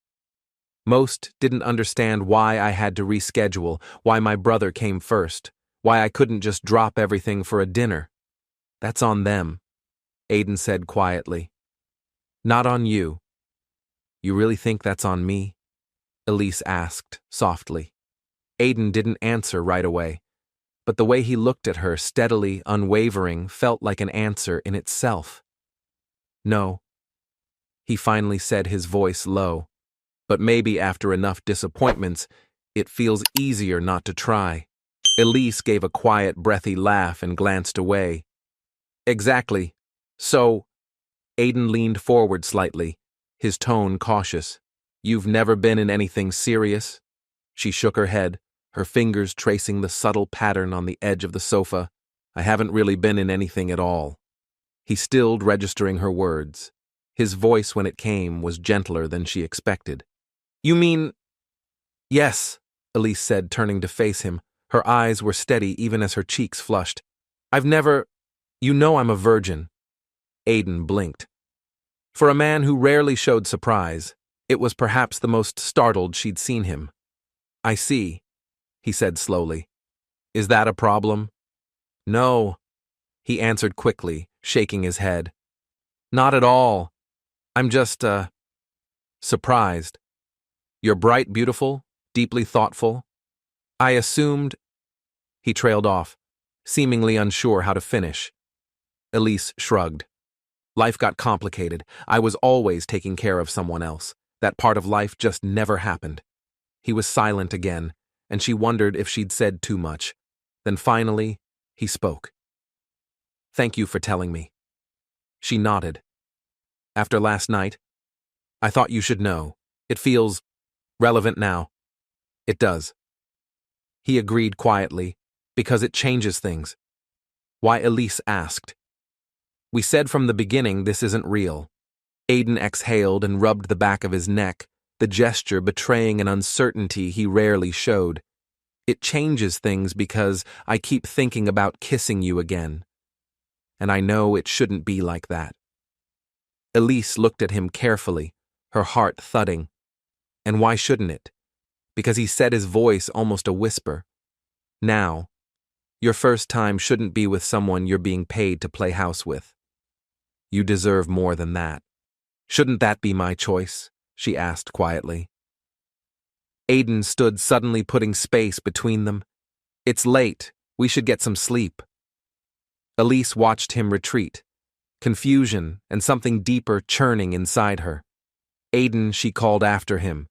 Most didn't understand why I had to reschedule, why my brother came first, why I couldn't just drop everything for a dinner. That's on them, Aiden said quietly. Not on you. You really think that's on me? Elise asked, softly. Aiden didn't answer right away, but the way he looked at her, steadily, unwavering, felt like an answer in itself. No, he finally said, his voice low. But maybe after enough disappointments, it feels easier not to try. Elise gave a quiet, breathy laugh and glanced away. Exactly. So, Aiden leaned forward slightly, his tone cautious. You've never been in anything serious? She shook her head, her fingers tracing the subtle pattern on the edge of the sofa. I haven't really been in anything at all. He stilled, registering her words. His voice, when it came, was gentler than she expected. You mean… Yes, Elise said, turning to face him. Her eyes were steady even as her cheeks flushed. I've never… You know I'm a virgin. Aiden blinked. For a man who rarely showed surprise, it was perhaps the most startled she'd seen him. I see, he said slowly. Is that a problem? No, he answered quickly, shaking his head. Not at all. I'm just, surprised. You're bright, beautiful, deeply thoughtful. I assumed… He trailed off, seemingly unsure how to finish. Elise shrugged. Life got complicated. I was always taking care of someone else. That part of life just never happened. He was silent again, and she wondered if she'd said too much. Then finally, he spoke. Thank you for telling me. She nodded. After last night, I thought you should know. It feels relevant now. It does. He agreed quietly, because it changes things. Why, Elise asked. We said from the beginning this isn't real. Aiden exhaled and rubbed the back of his neck, the gesture betraying an uncertainty he rarely showed. It changes things because I keep thinking about kissing you again. And I know it shouldn't be like that. Elise looked at him carefully, her heart thudding. And why shouldn't it? Because he said, his voice almost a whisper. Now, your first time shouldn't be with someone you're being paid to play house with. You deserve more than that. Shouldn't that be my choice? She asked quietly. Aiden stood, suddenly putting space between them. It's late. We should get some sleep. Elise watched him retreat, confusion and something deeper churning inside her. Aiden, she called after him.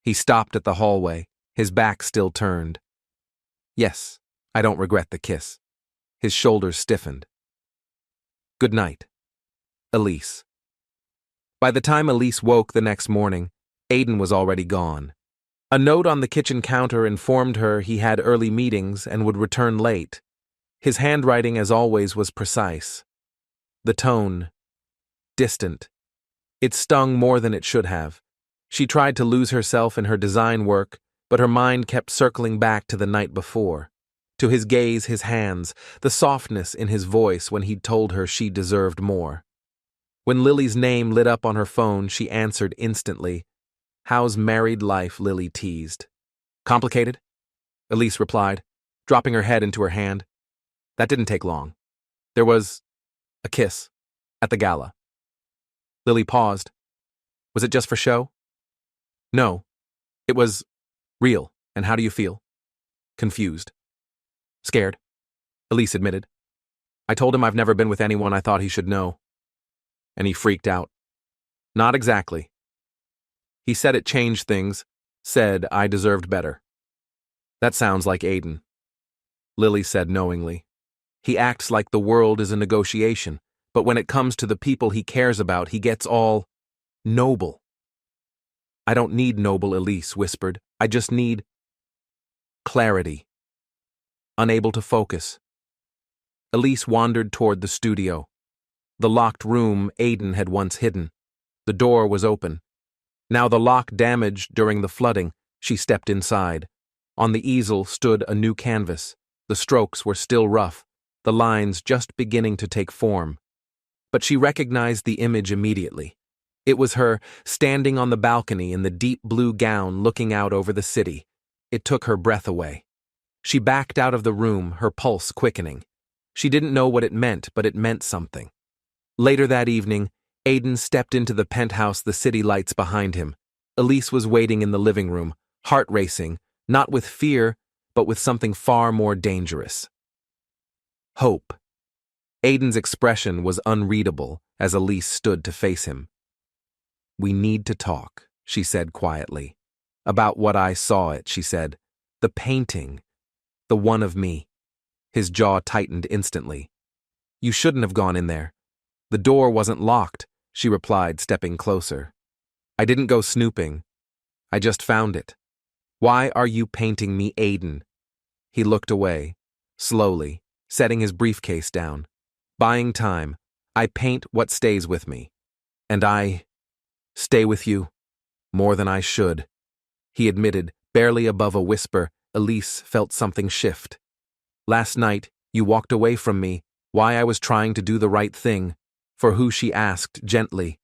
He stopped at the hallway, his back still turned. Yes, I don't regret the kiss. His shoulders stiffened. Good night, Elise. By the time Elise woke the next morning, Aiden was already gone. A note on the kitchen counter informed her he had early meetings and would return late. His handwriting, as always, was precise. The tone, distant. It stung more than it should have. She tried to lose herself in her design work, but her mind kept circling back to the night before. To his gaze, his hands, the softness in his voice when he'd told her she deserved more. When Lily's name lit up on her phone, she answered instantly. "How's married life?" Lily teased. "Complicated?" Elise replied, dropping her head into her hand. That didn't take long. There was a kiss at the gala. Lily paused. Was it just for show? No. It was real. And how do you feel? Confused. Scared, Elise admitted. I told him I've never been with anyone I thought he should know. And he freaked out. Not exactly. He said it changed things, said I deserved better. That sounds like Aiden. Lily said knowingly. He acts like the world is a negotiation, but when it comes to the people he cares about, he gets all noble. I don't need noble, Elise whispered. I just need clarity. Unable to focus. Elise wandered toward the studio. The locked room Aiden had once hidden. The door was open. Now the lock damaged during the flooding, she stepped inside. On the easel stood a new canvas. The strokes were still rough, the lines just beginning to take form. But she recognized the image immediately. It was her, standing on the balcony in the deep blue gown looking out over the city. It took her breath away. She backed out of the room, her pulse quickening. She didn't know what it meant, but it meant something. Later that evening, Aiden stepped into the penthouse, the city lights behind him. Elise was waiting in the living room, heart racing, not with fear, but with something far more dangerous. Hope. Aiden's expression was unreadable as Elise stood to face him. We need to talk, she said quietly. About what I saw it, she said. The painting. The one of me. His jaw tightened instantly. You shouldn't have gone in there. The door wasn't locked, she replied, stepping closer. I didn't go snooping. I just found it. Why are you painting me, Aiden? He looked away, slowly, setting his briefcase down. Buying time. I paint what stays with me. And I stay with you more than I should. He admitted, barely above a whisper. Elise felt something shift. Last night, you walked away from me, why I was trying to do the right thing. For who, she asked, gently.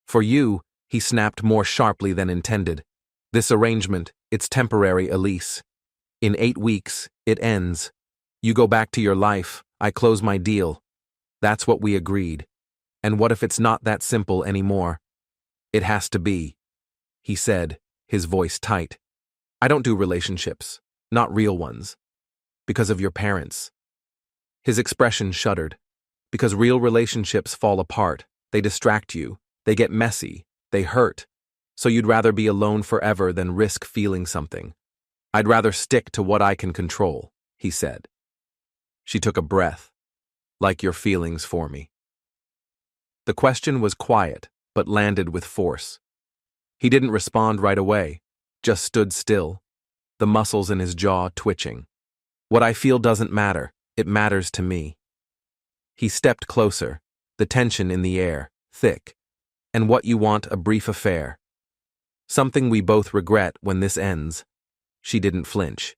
For you, he snapped more sharply than intended. This arrangement, it's temporary, Elise. In 8 weeks, it ends. You go back to your life, I close my deal. That's what we agreed. And what if it's not that simple anymore? It has to be, he said, his voice tight. I don't do relationships, not real ones. Because of your parents. His expression shuddered. Because real relationships fall apart, they distract you, they get messy, they hurt. So you'd rather be alone forever than risk feeling something. I'd rather stick to what I can control, he said. She took a breath. Like your feelings for me. The question was quiet, but landed with force. He didn't respond right away, just stood still, the muscles in his jaw twitching. What I feel doesn't matter, it matters to me. He stepped closer, the tension in the air, thick. And what you want, a brief affair. Something we both regret when this ends. She didn't flinch.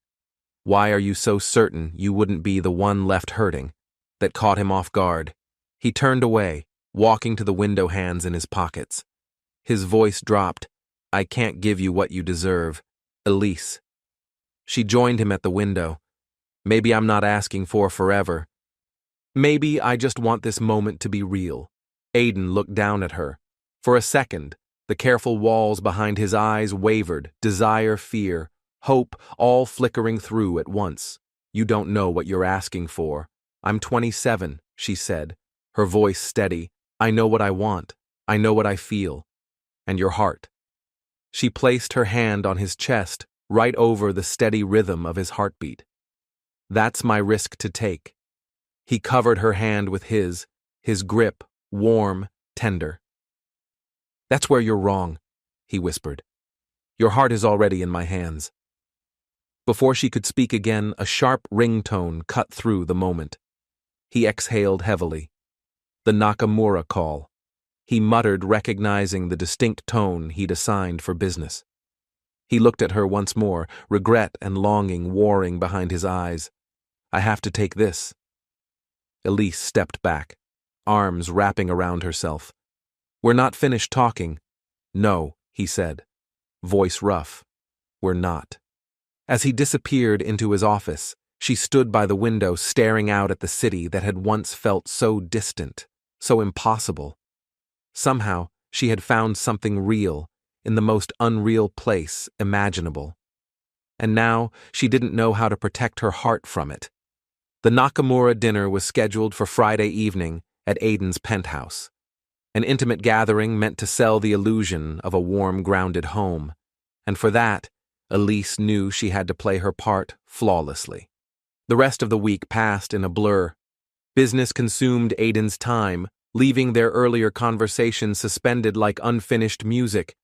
Why are you so certain you wouldn't be the one left hurting? That caught him off guard. He turned away, walking to the window, hands in his pockets. His voice dropped. I can't give you what you deserve. Elise. She joined him at the window. Maybe I'm not asking for forever. Maybe I just want this moment to be real. Aiden looked down at her. For a second, the careful walls behind his eyes wavered, desire, fear, hope, all flickering through at once. You don't know what you're asking for. I'm 27, she said, her voice steady. I know what I want. I know what I feel. And your heart. She placed her hand on his chest, right over the steady rhythm of his heartbeat. That's my risk to take. He covered her hand with his grip, warm, tender. That's where you're wrong, he whispered. Your heart is already in my hands. Before she could speak again, a sharp ringtone cut through the moment. He exhaled heavily. The Nakamura call. He muttered, recognizing the distinct tone he'd assigned for business. He looked at her once more, regret and longing warring behind his eyes. I have to take this. Elise stepped back, arms wrapping around herself. We're not finished talking. No, he said, voice rough. We're not. As he disappeared into his office, she stood by the window staring out at the city that had once felt so distant, so impossible. Somehow, she had found something real in the most unreal place imaginable. And now, she didn't know how to protect her heart from it. The Nakamura dinner was scheduled for Friday evening at Aiden's penthouse. An intimate gathering meant to sell the illusion of a warm, grounded home. And for that, Elise knew she had to play her part flawlessly. The rest of the week passed in a blur. Business consumed Aiden's time, leaving their earlier conversation suspended like unfinished music.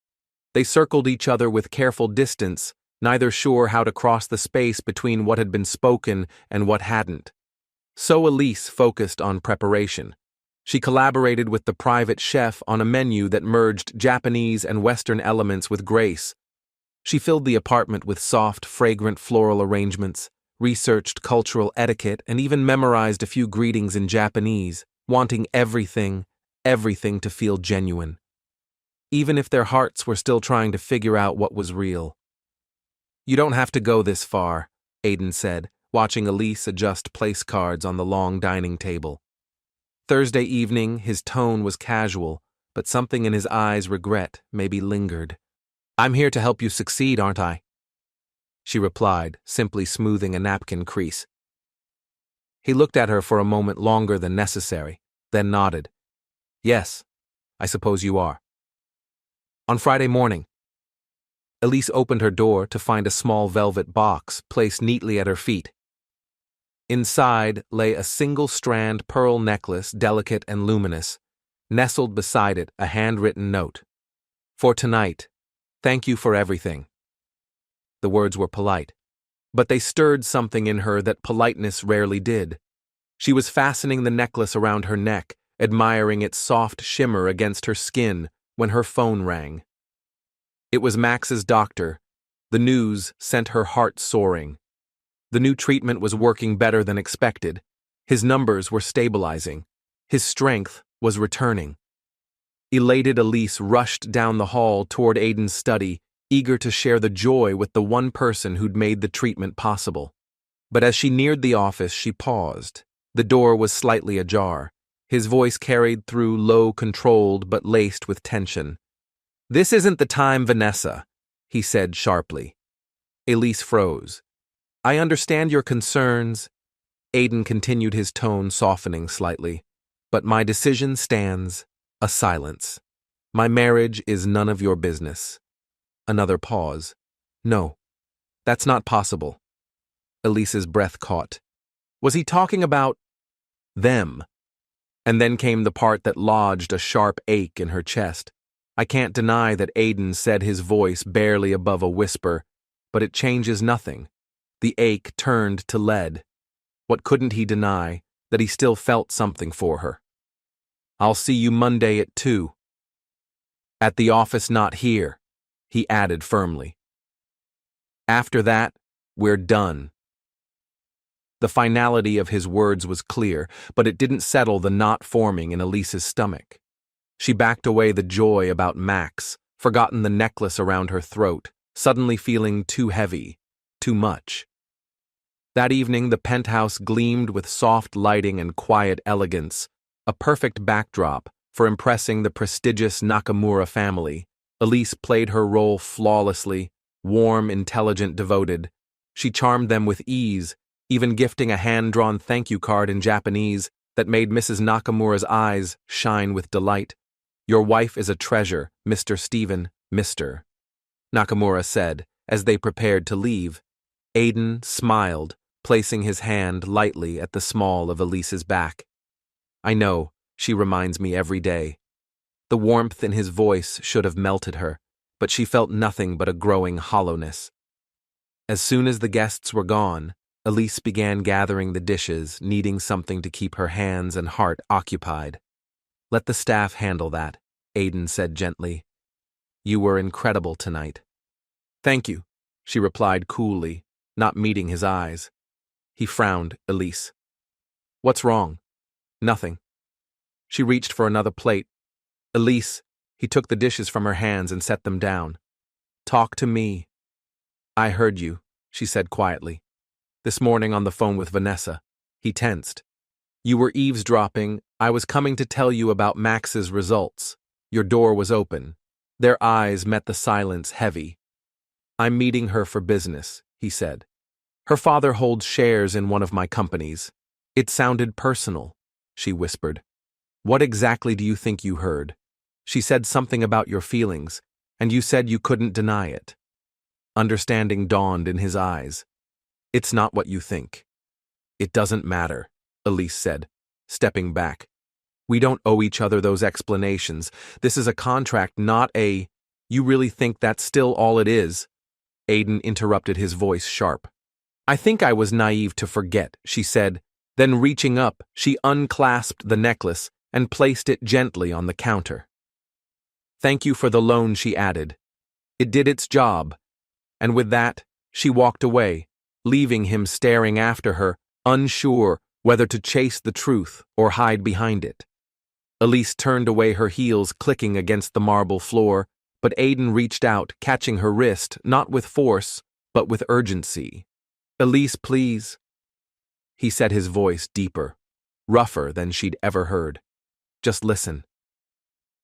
They circled each other with careful distance, neither sure how to cross the space between what had been spoken and what hadn't. So Elise focused on preparation. She collaborated with the private chef on a menu that merged Japanese and Western elements with grace. She filled the apartment with soft, fragrant floral arrangements, researched cultural etiquette, and even memorized a few greetings in Japanese, wanting everything to feel genuine. Even if their hearts were still trying to figure out what was real. You don't have to go this far, Aiden said, watching Elise adjust place cards on the long dining table. Thursday evening, his tone was casual, but something in his eyes' regret maybe lingered. I'm here to help you succeed, aren't I? She replied, simply smoothing a napkin crease. He looked at her for a moment longer than necessary, then nodded. Yes, I suppose you are. On Friday morning, Elise opened her door to find a small velvet box placed neatly at her feet. Inside lay a single-strand pearl necklace, delicate and luminous. Nestled beside it, a handwritten note. For tonight, thank you for everything. The words were polite, but they stirred something in her that politeness rarely did. She was fastening the necklace around her neck, admiring its soft shimmer against her skin, when her phone rang. It was Max's doctor. The news sent her heart soaring. The new treatment was working better than expected. His numbers were stabilizing. His strength was returning. Elated Elise rushed down the hall toward Aiden's study, eager to share the joy with the one person who'd made the treatment possible. But as she neared the office, she paused. The door was slightly ajar. His voice carried through low, controlled, but laced with tension. This isn't the time, Vanessa, he said sharply. Elise froze. I understand your concerns. Aiden continued, his tone softening slightly. But my decision stands. A silence. My marriage is none of your business. Another pause. No, that's not possible. Elise's breath caught. Was he talking about them? And then came the part that lodged a sharp ache in her chest. I can't deny that Aiden said, his voice barely above a whisper, but it changes nothing. The ache turned to lead. What couldn't he deny? That he still felt something for her. I'll see you Monday at 2. At the office, not here, he added firmly. After that, we're done. The finality of his words was clear, but it didn't settle the knot forming in Elise's stomach. She backed away the joy about Max, forgotten the necklace around her throat, suddenly feeling too heavy, too much. That evening, the penthouse gleamed with soft lighting and quiet elegance, a perfect backdrop for impressing the prestigious Nakamura family. Elise played her role flawlessly, warm, intelligent, devoted. She charmed them with ease, even gifting a hand-drawn thank you card in Japanese that made Mrs. Nakamura's eyes shine with delight. Your wife is a treasure, Mr. Stephen, Mr. Nakamura said, as they prepared to leave. Aiden smiled, placing his hand lightly at the small of Elise's back. I know, she reminds me every day. The warmth in his voice should have melted her, but she felt nothing but a growing hollowness. As soon as the guests were gone, Elise began gathering the dishes, needing something to keep her hands and heart occupied. "Let the staff handle that," Aiden said gently. "You were incredible tonight." "Thank you," she replied coolly, not meeting his eyes. He frowned. "Elise." "What's wrong?" "Nothing." She reached for another plate. "Elise," he took the dishes from her hands and set them down. "Talk to me." "I heard you," she said quietly. "This morning on the phone with Vanessa." He tensed. "You were eavesdropping. I was coming to tell you about Max's results. Your door was open." Their eyes met the silence, heavy. "I'm meeting her for business," he said. "Her father holds shares in one of my companies." "It sounded personal," she whispered. "What exactly do you think you heard?" "She said something about your feelings, and you said you couldn't deny it." Understanding dawned in his eyes. "It's not what you think." "It doesn't matter," Elise said, stepping back. "We don't owe each other those explanations. This is a contract, not a— You really think that's still all it is?" Aiden interrupted, his voice sharp. "I think I was naive to forget," she said. Then reaching up, she unclasped the necklace and placed it gently on the counter. "Thank you for the loan," she added. "It did its job." And with that, she walked away, leaving him staring after her, unsure whether to chase the truth or hide behind it. Elise turned away, her heels clicking against the marble floor, but Aiden reached out, catching her wrist, not with force, but with urgency. "Elise, please." He set his voice deeper, rougher than she'd ever heard. "Just listen."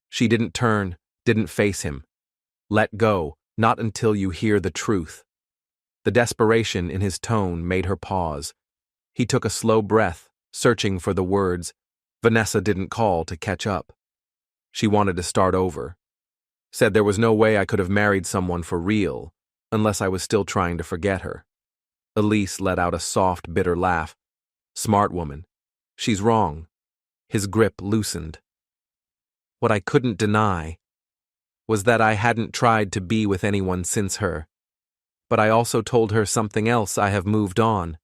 She didn't turn, didn't face him. "Let go, not until you hear the truth." The desperation in his tone made her pause. He took a slow breath, searching for the words. Vanessa didn't call to catch up. She wanted to start over. Said there was no way I could have married someone for real, unless I was still trying to forget her. Elise let out a soft, bitter laugh. "Smart woman. She's wrong." His grip loosened. "What I couldn't deny was that I hadn't tried to be with anyone since her. But I also told her something else. I have moved on."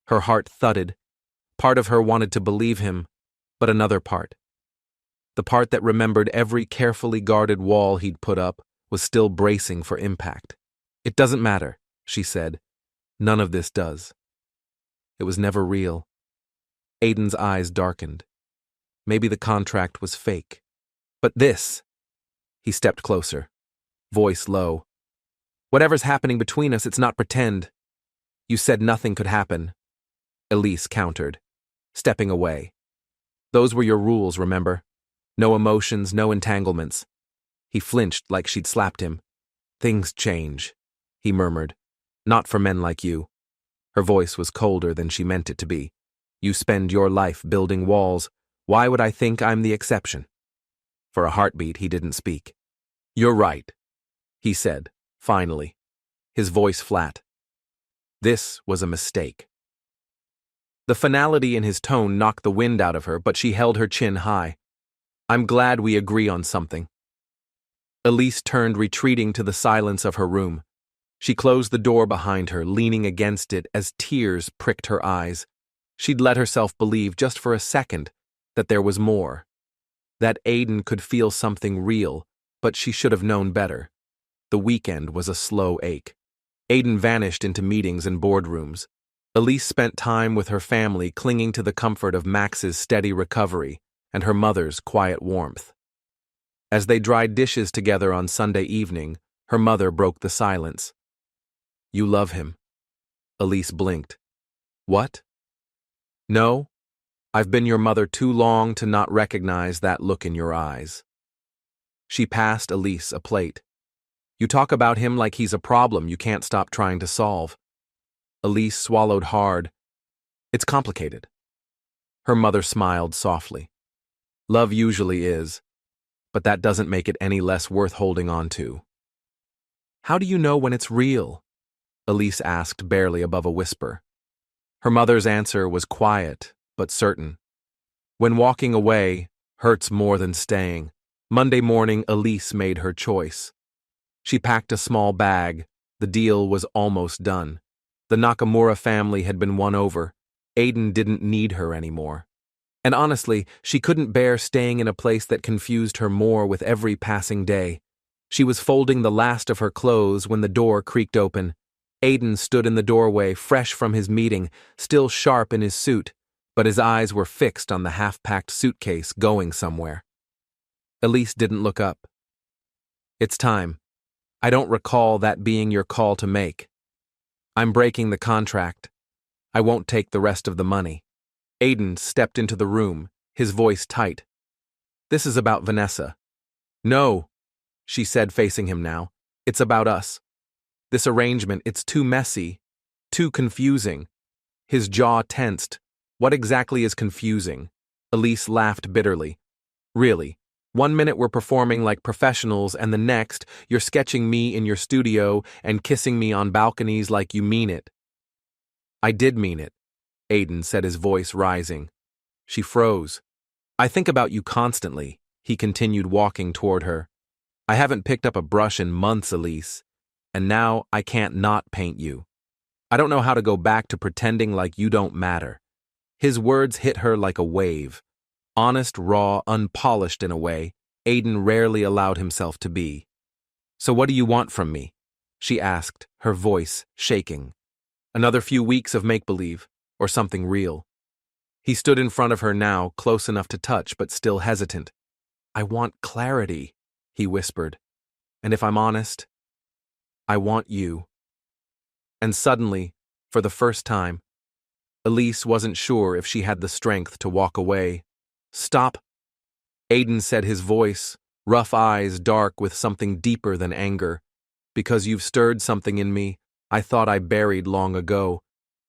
Her heart thudded. Part of her wanted to believe him, but another part, the part that remembered every carefully guarded wall he'd put up, was still bracing for impact. "It doesn't matter," she said. "None of this does. It was never real." Aiden's eyes darkened. Maybe the contract was fake. But this— He stepped closer, voice low. "Whatever's happening between us, it's not pretend. You said nothing could happen." Elise countered, stepping away. "Those were your rules, remember? No emotions, no entanglements." He flinched like she'd slapped him. "Things change," he murmured. "Not for men like you." Her voice was colder than she meant it to be. "You spend your life building walls. Why would I think I'm the exception?" For a heartbeat, he didn't speak. "You're right," he said, finally, his voice flat. This was a mistake. The finality in his tone knocked the wind out of her, but she held her chin high. "I'm glad we agree on something." Elise turned, retreating to the silence of her room. She closed the door behind her, leaning against it as tears pricked her eyes. She'd let herself believe, just for a second, that there was more. That Aiden could feel something real, but she should have known better. The weekend was a slow ache. Aiden vanished into meetings and boardrooms. Elise spent time with her family, clinging to the comfort of Max's steady recovery and her mother's quiet warmth. As they dried dishes together on Sunday evening, her mother broke the silence. "You love him." Elise blinked. "What?" "No, I've been your mother too long to not recognize that look in your eyes." She passed Elise a plate. "You talk about him like he's a problem you can't stop trying to solve." Elise swallowed hard. "It's complicated." Her mother smiled softly. "Love usually is, but that doesn't make it any less worth holding on to." "How do you know when it's real?" Elise asked, barely above a whisper. Her mother's answer was quiet, but certain. "When walking away hurts more than staying." Monday morning, Elise made her choice. She packed a small bag. The deal was almost done. The Nakamura family had been won over. Aiden didn't need her anymore. And honestly, she couldn't bear staying in a place that confused her more with every passing day. She was folding the last of her clothes when the door creaked open. Aiden stood in the doorway, fresh from his meeting, still sharp in his suit, but his eyes were fixed on the half-packed suitcase going somewhere. Elise didn't look up. "It's time. I don't recall that being your call to make. I'm breaking the contract. I won't take the rest of the money." Aiden stepped into the room, his voice tight. "This is about Vanessa." "No," she said, facing him now. "It's about us. This arrangement, it's too messy, too confusing." His jaw tensed. "What exactly is confusing?" Elise laughed bitterly. "Really? 1 minute we're performing like professionals and the next you're sketching me in your studio and kissing me on balconies like you mean it." "I did mean it," Aiden said, his voice rising. She froze. "I think about you constantly," he continued, walking toward her. "I haven't picked up a brush in months, Elise, and now I can't not paint you. I don't know how to go back to pretending like you don't matter." His words hit her like a wave. Honest, raw, unpolished in a way Aiden rarely allowed himself to be. "So what do you want from me?" she asked, her voice shaking. "Another few weeks of make-believe, or something real?" He stood in front of her now, close enough to touch but still hesitant. "I want clarity," he whispered. "And if I'm honest, I want you." And suddenly, for the first time, Elise wasn't sure if she had the strength to walk away. "Stop," Aiden said, his voice, rough eyes dark with something deeper than anger. "Because you've stirred something in me I thought I buried long ago.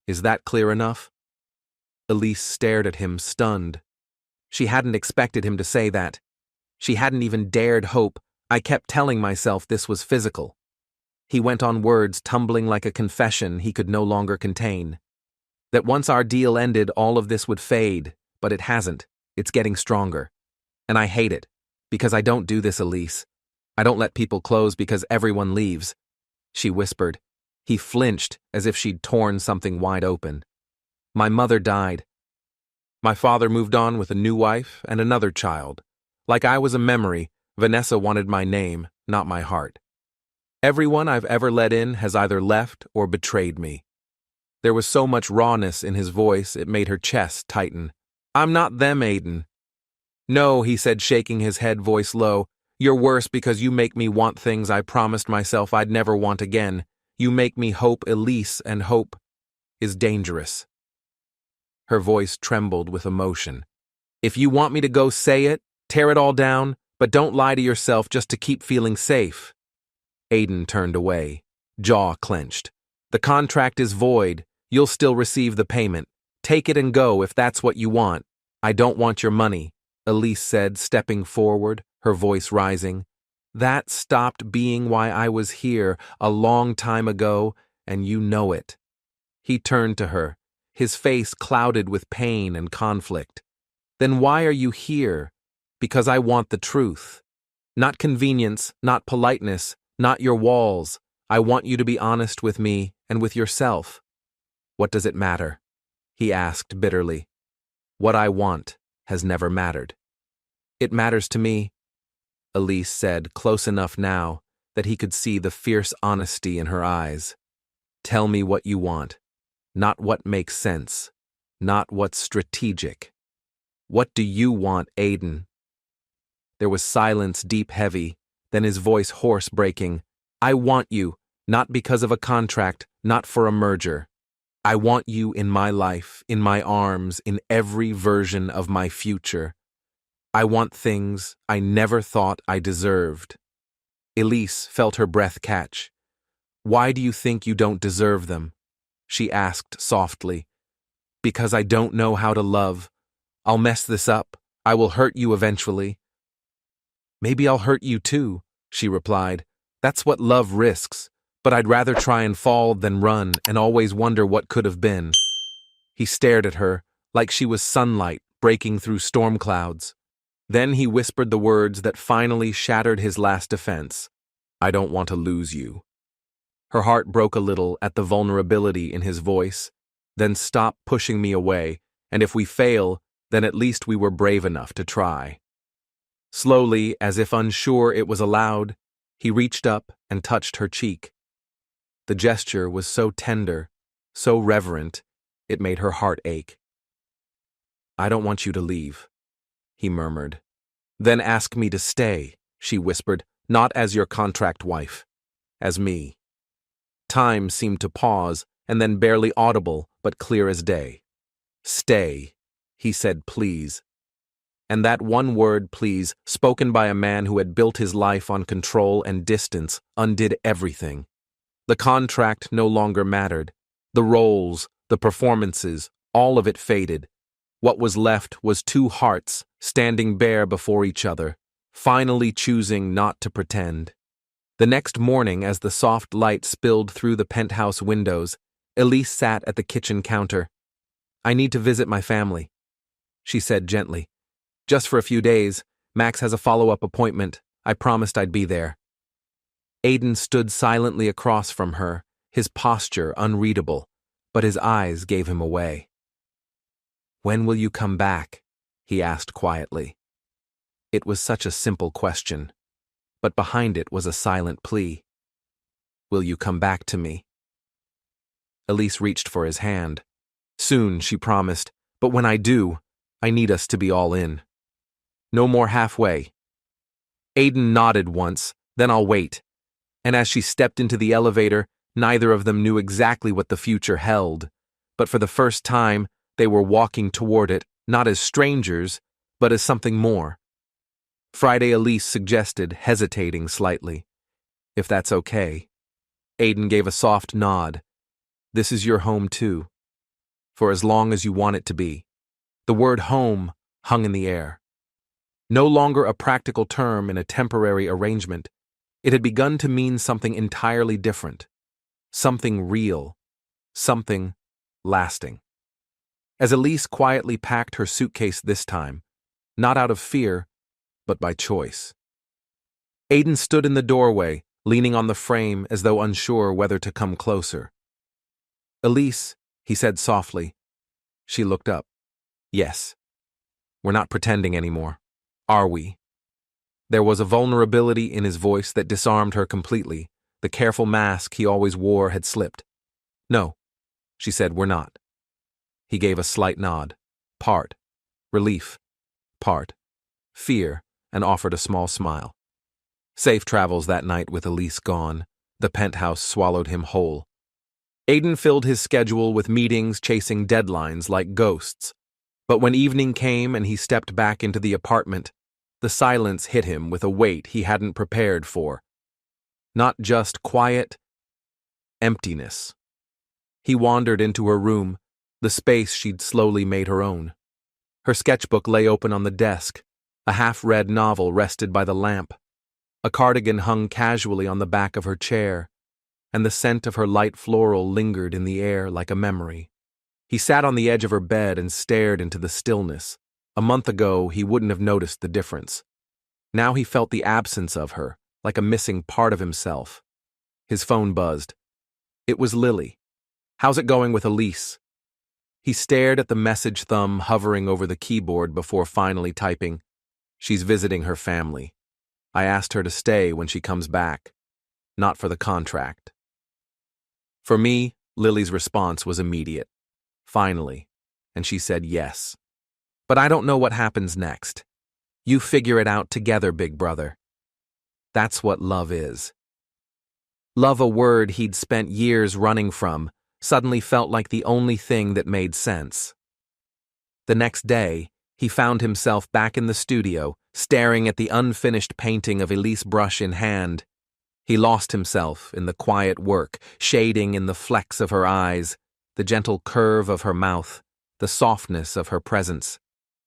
Is that clear enough?" Elise stared at him, stunned. She hadn't expected him to say that. She hadn't even dared hope. "I kept telling myself this was physical." He went on, words tumbling like a confession he could no longer contain. "That once our deal ended, all of this would fade, but it hasn't. It's getting stronger. And I hate it, because I don't do this, Elise. I don't let people close because everyone leaves," she whispered. He flinched as if she'd torn something wide open. "My mother died. My father moved on with a new wife and another child. Like I was a memory, Vanessa wanted my name, not my heart. Everyone I've ever let in has either left or betrayed me." There was so much rawness in his voice it made her chest tighten. "I'm not them, Aiden." "No," he said, shaking his head, voice low. "You're worse because you make me want things I promised myself I'd never want again. You make me hope, Elise, and hope is dangerous." Her voice trembled with emotion. "If you want me to go, say it, tear it all down, but don't lie to yourself just to keep feeling safe." Aiden turned away, jaw clenched. "The contract is void. You'll still receive the payment. Take it and go if that's what you want." "I don't want your money," Elise said, stepping forward, her voice rising. "That stopped being why I was here a long time ago, and you know it." He turned to her, his face clouded with pain and conflict. "Then why are you here?" "Because I want the truth. Not convenience, not politeness, not your walls. I want you to be honest with me and with yourself." "What does it matter?" he asked bitterly. "What I want has never mattered." "It matters to me," Elise said, close enough now that he could see the fierce honesty in her eyes. "Tell me what you want. Not what makes sense. Not what's strategic. What do you want, Aiden?" There was silence, deep, heavy, then his voice hoarse, breaking. "I want you, not because of a contract, not for a merger. I want you in my life, in my arms, in every version of my future. I want things I never thought I deserved." Elise felt her breath catch. "Why do you think you don't deserve them?" she asked softly. "Because I don't know how to love. I'll mess this up. I will hurt you eventually." "Maybe I'll hurt you too," she replied. "That's what love risks, but I'd rather try and fall than run and always wonder what could have been." He stared at her, like she was sunlight breaking through storm clouds. Then he whispered the words that finally shattered his last defense. I don't want to lose you. Her heart broke a little at the vulnerability in his voice. Then stop pushing me away, and if we fail, then at least we were brave enough to try. Slowly, as if unsure it was allowed, he reached up and touched her cheek. The gesture was so tender, so reverent, it made her heart ache. I don't want you to leave, he murmured. Then ask me to stay, she whispered, not as your contract wife, as me. Time seemed to pause, and then barely audible, but clear as day. Stay, he said, please. And that one word, please, spoken by a man who had built his life on control and distance, undid everything. The contract no longer mattered. The roles, the performances, all of it faded. What was left was two hearts standing bare before each other, finally choosing not to pretend. The next morning, as the soft light spilled through the penthouse windows, Elise sat at the kitchen counter. I need to visit my family, she said gently. Just for a few days. Max has a follow-up appointment. I promised I'd be there. Aiden stood silently across from her, his posture unreadable, but his eyes gave him away. When will you come back? He asked quietly. It was such a simple question, but behind it was a silent plea. Will you come back to me? Elise reached for his hand. Soon, she promised, but when I do, I need us to be all in. No more halfway. Aiden nodded once, then I'll wait. And as she stepped into the elevator, neither of them knew exactly what the future held. But for the first time, they were walking toward it, not as strangers, but as something more. Friday Elise suggested, hesitating slightly. If that's okay. Aiden gave a soft nod. This is your home too. For as long as you want it to be. The word home hung in the air. No longer a practical term in a temporary arrangement, it had begun to mean something entirely different. Something real. Something lasting. As Elise quietly packed her suitcase this time, not out of fear, but by choice. Aiden stood in the doorway, leaning on the frame as though unsure whether to come closer. Elise, he said softly. She looked up. Yes. We're not pretending anymore, are we? There was a vulnerability in his voice that disarmed her completely. The careful mask he always wore had slipped. No, she said, we're not. He gave a slight nod. Part. Relief. Part. Fear, and offered a small smile. Safe travels that night with Elise gone. The penthouse swallowed him whole. Aiden filled his schedule with meetings chasing deadlines like ghosts. But when evening came and he stepped back into the apartment, the silence hit him with a weight he hadn't prepared for. Not just quiet, emptiness. He wandered into her room, the space she'd slowly made her own. Her sketchbook lay open on the desk. A half-read novel rested by the lamp. A cardigan hung casually on the back of her chair, and the scent of her light floral lingered in the air like a memory. He sat on the edge of her bed and stared into the stillness. A month ago, he wouldn't have noticed the difference. Now he felt the absence of her, like a missing part of himself. His phone buzzed. It was Lily. How's it going with Elise? He stared at the message thumb hovering over the keyboard before finally typing, She's visiting her family. I asked her to stay when she comes back. Not for the contract. For me, Lily's response was immediate. Finally. And she said yes. But I don't know what happens next. You figure it out together, big brother. That's what love is. Love, a word he'd spent years running from, suddenly felt like the only thing that made sense. The next day, he found himself back in the studio, staring at the unfinished painting of Elise brush in hand. He lost himself in the quiet work, shading in the flecks of her eyes, the gentle curve of her mouth, the softness of her presence.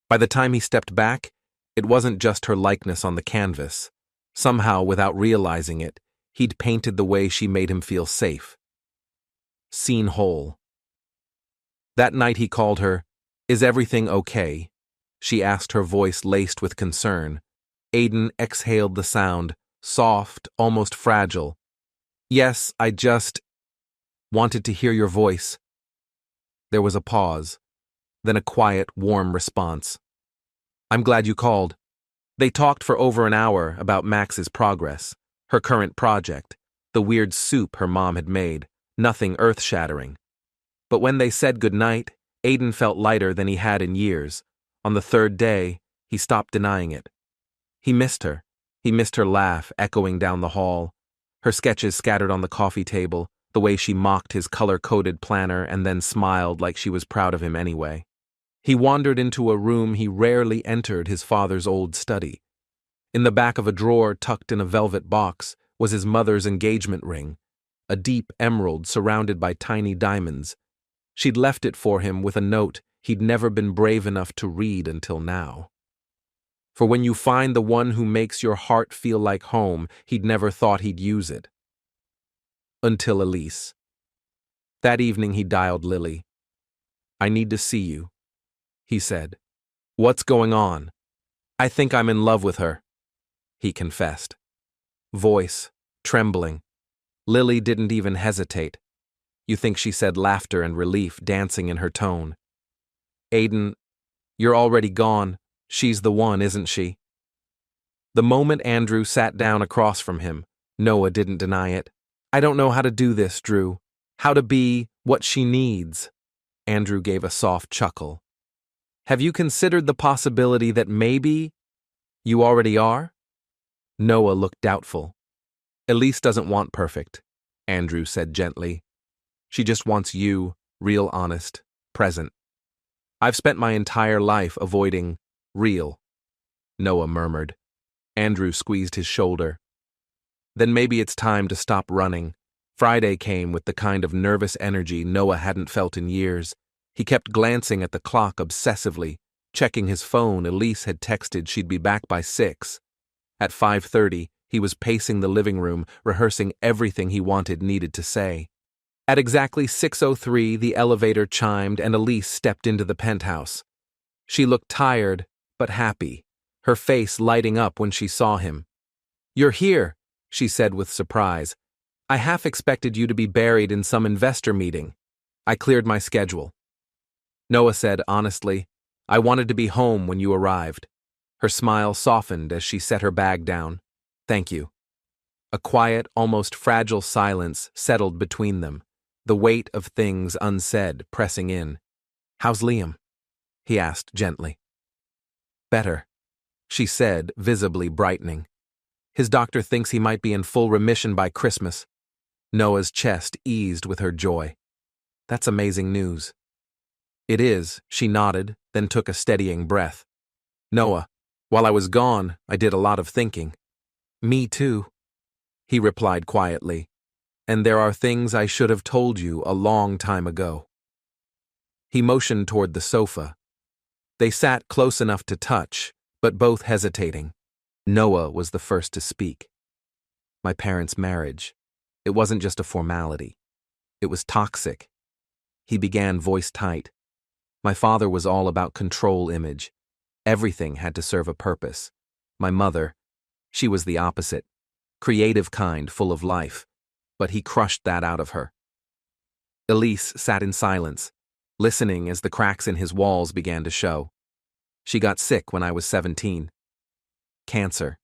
By the time he stepped back, it wasn't just her likeness on the canvas. Somehow, without realizing it, he'd painted the way she made him feel safe. Seen whole. That night he called her, Is everything okay? she asked, her voice laced with concern. Aiden exhaled the sound, soft, almost fragile. Yes, I just wanted to hear your voice. There was a pause, then a quiet, warm response. I'm glad you called. They talked for over an hour about Max's progress, her current project, the weird soup her mom had made, nothing earth-shattering. But when they said goodnight, Aiden felt lighter than he had in years. On the third day, he stopped denying it. He missed her. He missed her laugh echoing down the hall, her sketches scattered on the coffee table, the way she mocked his color-coded planner and then smiled like she was proud of him anyway. He wandered into a room he rarely entered, his father's old study. In the back of a drawer tucked in a velvet box was his mother's engagement ring, a deep emerald surrounded by tiny diamonds. She'd left it for him with a note he'd never been brave enough to read until now. For when you find the one who makes your heart feel like home, he'd never thought he'd use it. Until Elise. That evening he dialed Lily. I need to see you, he said. What's going on? I think I'm in love with her, he confessed. Voice trembling. Lily didn't even hesitate. You think she said laughter and relief dancing in her tone. Aiden, you're already gone. She's the one, isn't she? The moment Andrew sat down across from him, Noah didn't deny it. I don't know how to do this, Drew. How to be what she needs. Andrew gave a soft chuckle. Have you considered the possibility that maybe you already are? Noah looked doubtful. Elise doesn't want perfect, Andrew said gently. She just wants you, real honest, present. I've spent my entire life avoiding real, Noah murmured. Andrew squeezed his shoulder. Then maybe it's time to stop running. Friday came with the kind of nervous energy Noah hadn't felt in years. He kept glancing at the clock obsessively, checking his phone. Elise had texted she'd be back by 6. At 5:30, he was pacing the living room, rehearsing everything he needed to say. At exactly 6:03, the elevator chimed and Elise stepped into the penthouse. She looked tired, but happy, her face lighting up when she saw him. You're here, she said with surprise. I half expected you to be buried in some investor meeting. I cleared my schedule. Noah said honestly, I wanted to be home when you arrived. Her smile softened as she set her bag down. Thank you. A quiet, almost fragile silence settled between them, the weight of things unsaid pressing in. How's Liam? He asked gently. Better, she said, visibly brightening. His doctor thinks he might be in full remission by Christmas. Noah's chest eased with her joy. That's amazing news. It is, she nodded, then took a steadying breath. Noah, while I was gone, I did a lot of thinking. Me too, he replied quietly. And there are things I should have told you a long time ago. He motioned toward the sofa. They sat close enough to touch, but both hesitating. Noah was the first to speak. My parents' marriage. It wasn't just a formality. It was toxic. He began, voice tight. My father was all about control image. Everything had to serve a purpose. My mother, she was the opposite. Creative kind, full of life. But he crushed that out of her. Elise sat in silence, listening as the cracks in his walls began to show. She got sick when I was 17. Cancer.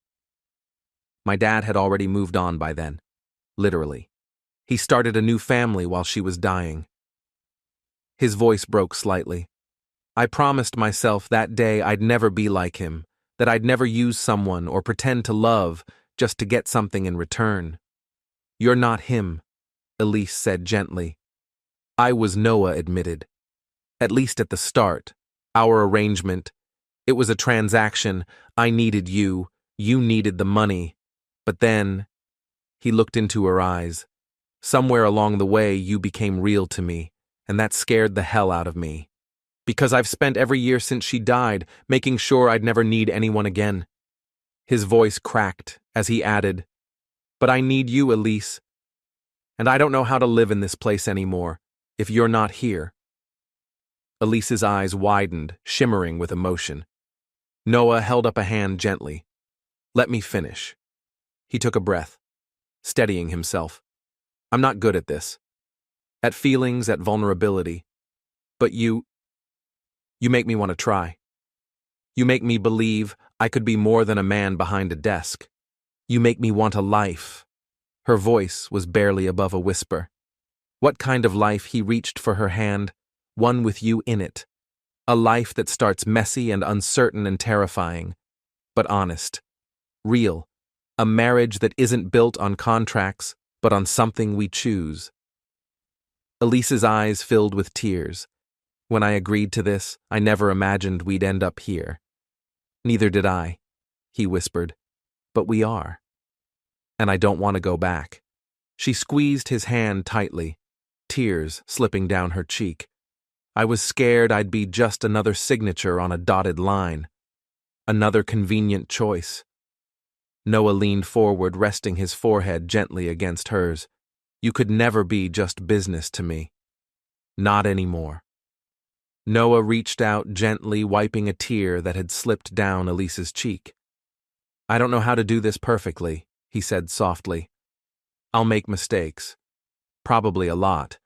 My dad had already moved on by then. Literally. He started a new family while she was dying. His voice broke slightly. I promised myself that day I'd never be like him, that I'd never use someone or pretend to love just to get something in return. You're not him, Elise said gently. I was, Noah admitted. At least at the start. Our arrangement. It was a transaction. I needed you. You needed the money. But then, he looked into her eyes. Somewhere along the way, you became real to me, and that scared the hell out of me. Because I've spent every year since she died making sure I'd never need anyone again. His voice cracked as he added, But I need you, Elise. And I don't know how to live in this place anymore, if you're not here. Elise's eyes widened, shimmering with emotion. Noah held up a hand gently. Let me finish. He took a breath, steadying himself. I'm not good at this. At feelings, at vulnerability. But you make me want to try. You make me believe I could be more than a man behind a desk. You make me want a life. Her voice was barely above a whisper. What kind of life? He reached for her hand, one with you in it. A life that starts messy and uncertain and terrifying, but honest, real. A marriage that isn't built on contracts, but on something we choose. Elise's eyes filled with tears. When I agreed to this, I never imagined we'd end up here. Neither did I, he whispered. But we are. And I don't want to go back. She squeezed his hand tightly, tears slipping down her cheek. I was scared I'd be just another signature on a dotted line. Another convenient choice. Noah leaned forward, resting his forehead gently against hers. You could never be just business to me. Not anymore. Noah reached out gently, wiping a tear that had slipped down Elise's cheek. I don't know how to do this perfectly, he said softly. I'll make mistakes. Probably a lot.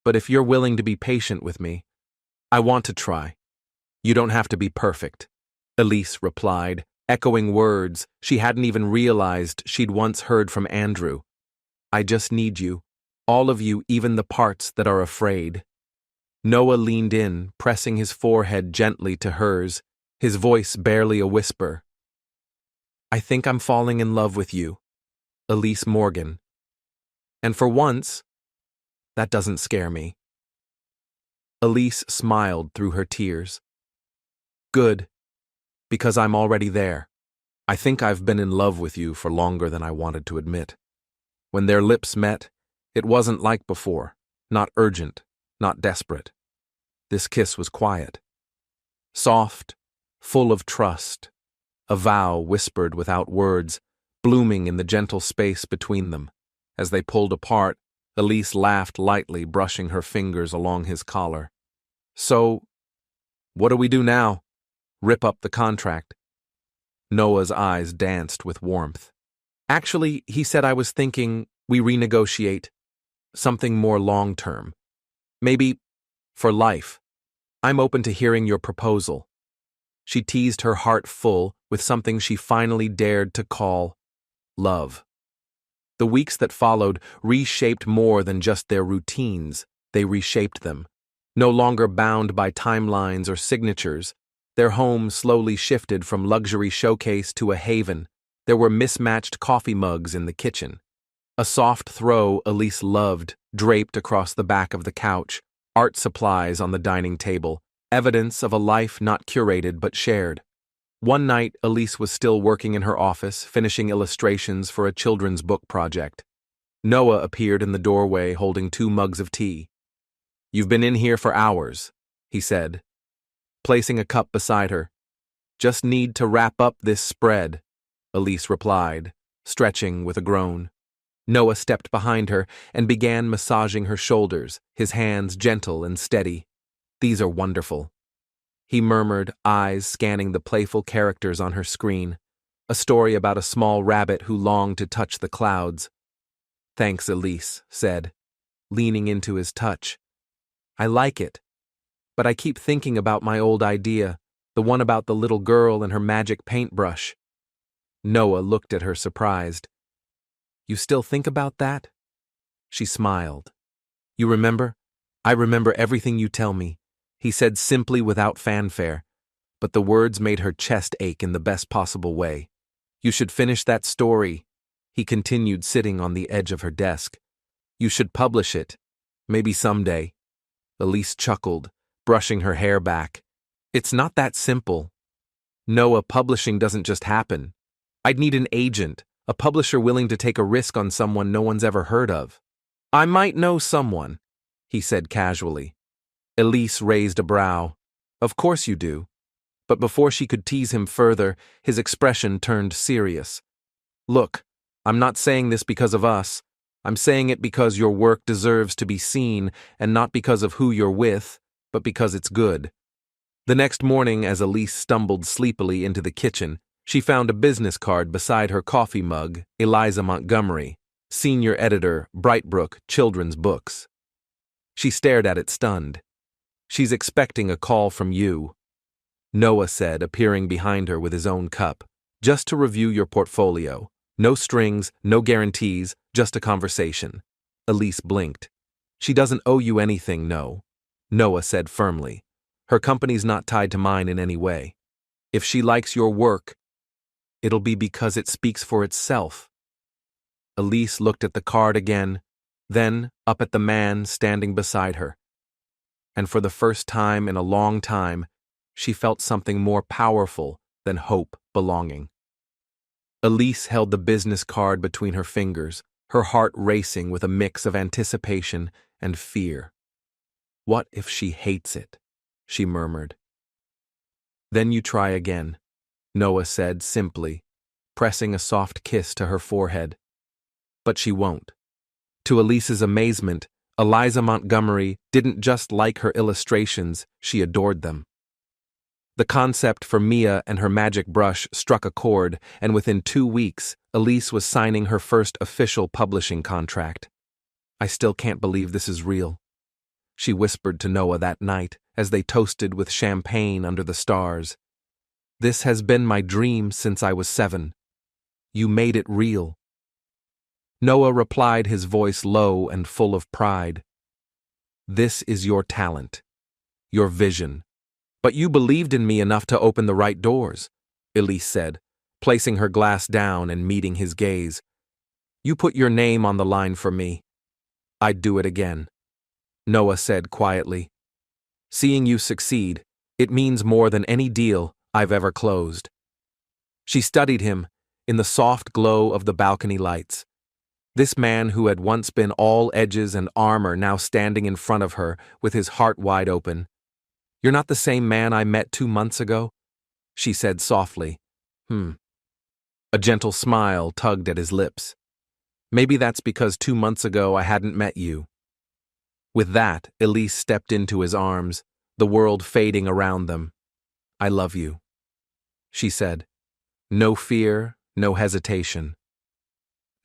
But if you're willing to be patient with me, I want to try. You don't have to be perfect, Elise replied, echoing words she hadn't even realized she'd once heard from Andrew. I just need you, all of you, even the parts that are afraid. Noah leaned in, pressing his forehead gently to hers, his voice barely a whisper. I think I'm falling in love with you, Elise Morgan. And for once, that doesn't scare me. Elise smiled through her tears. Good, because I'm already there. I think I've been in love with you for longer than I wanted to admit. When their lips met, it wasn't like before, not urgent, not desperate. This kiss was quiet, soft, full of trust, a vow whispered without words, blooming in the gentle space between them. As they pulled apart, Elise laughed lightly, brushing her fingers along his collar. So, what do we do now? Rip up the contract? Noah's eyes danced with warmth. Actually, he said, I was thinking we renegotiate something more long-term. Maybe for life. I'm open to hearing your proposal. She teased her heart full with something she finally dared to call love. The weeks that followed reshaped more than just their routines. They reshaped them. No longer bound by timelines or signatures, their home slowly shifted from luxury showcase to a haven. There were mismatched coffee mugs in the kitchen. A soft throw Elise loved, draped across the back of the couch, art supplies on the dining table, evidence of a life not curated but shared. One night, Elise was still working in her office, finishing illustrations for a children's book project. Noah appeared in the doorway holding 2 mugs of tea. You've been in here for hours, he said, placing a cup beside her. Just need to wrap up this spread, Elise replied, stretching with a groan. Noah stepped behind her and began massaging her shoulders, his hands gentle and steady. These are wonderful, he murmured, eyes scanning the playful characters on her screen. A story about a small rabbit who longed to touch the clouds. Thanks, Elise said, leaning into his touch. I like it, but I keep thinking about my old idea, the one about the little girl and her magic paintbrush. Noah looked at her surprised. You still think about that? She smiled. You remember? I remember everything you tell me, he said simply without fanfare, but the words made her chest ache in the best possible way. You should finish that story, he continued, sitting on the edge of her desk. You should publish it, maybe someday. Elise chuckled, brushing her hair back. It's not that simple. Noah, publishing doesn't just happen. I'd need an agent, a publisher willing to take a risk on someone no one's ever heard of. I might know someone, he said casually. Elise raised a brow. Of course you do. But before she could tease him further, his expression turned serious. Look, I'm not saying this because of us. I'm saying it because your work deserves to be seen, and not because of who you're with, but because it's good. The next morning, as Elise stumbled sleepily into the kitchen, she found a business card beside her coffee mug, Eliza Montgomery, senior editor, Brightbrook Children's Books. She stared at it stunned. "She's expecting a call from you," Noah said, appearing behind her with his own cup. "Just to review your portfolio. No strings, no guarantees, just a conversation." Elise blinked. "She doesn't owe you anything, no," Noah said firmly. "Her company's not tied to mine in any way. If she likes your work, it'll be because it speaks for itself." Elise looked at the card again, then up at the man standing beside her. And for the first time in a long time, she felt something more powerful than hope belonging. Elise held the business card between her fingers, her heart racing with a mix of anticipation and fear. "What if she hates it?" she murmured. "Then you try again," Noah said simply, pressing a soft kiss to her forehead. But she won't. To Elise's amazement, Eliza Montgomery didn't just like her illustrations, she adored them. The concept for Mia and her magic brush struck a chord, and within 2 weeks, Elise was signing her first official publishing contract. "I still can't believe this is real," she whispered to Noah that night as they toasted with champagne under the stars. "This has been my dream since I was 7. You made it real." Noah replied, his voice low and full of pride. "This is your talent, your vision. But you believed in me enough to open the right doors," Elise said, placing her glass down and meeting his gaze. "You put your name on the line for me. I'd do it again," Noah said quietly. "Seeing you succeed, it means more than any deal I've ever closed." She studied him in the soft glow of the balcony lights. This man who had once been all edges and armor now standing in front of her with his heart wide open. "You're not the same man I met 2 months ago?" she said softly. A gentle smile tugged at his lips. "Maybe that's because 2 months ago I hadn't met you." With that, Elise stepped into his arms, the world fading around them. "I love you," she said. No fear, no hesitation.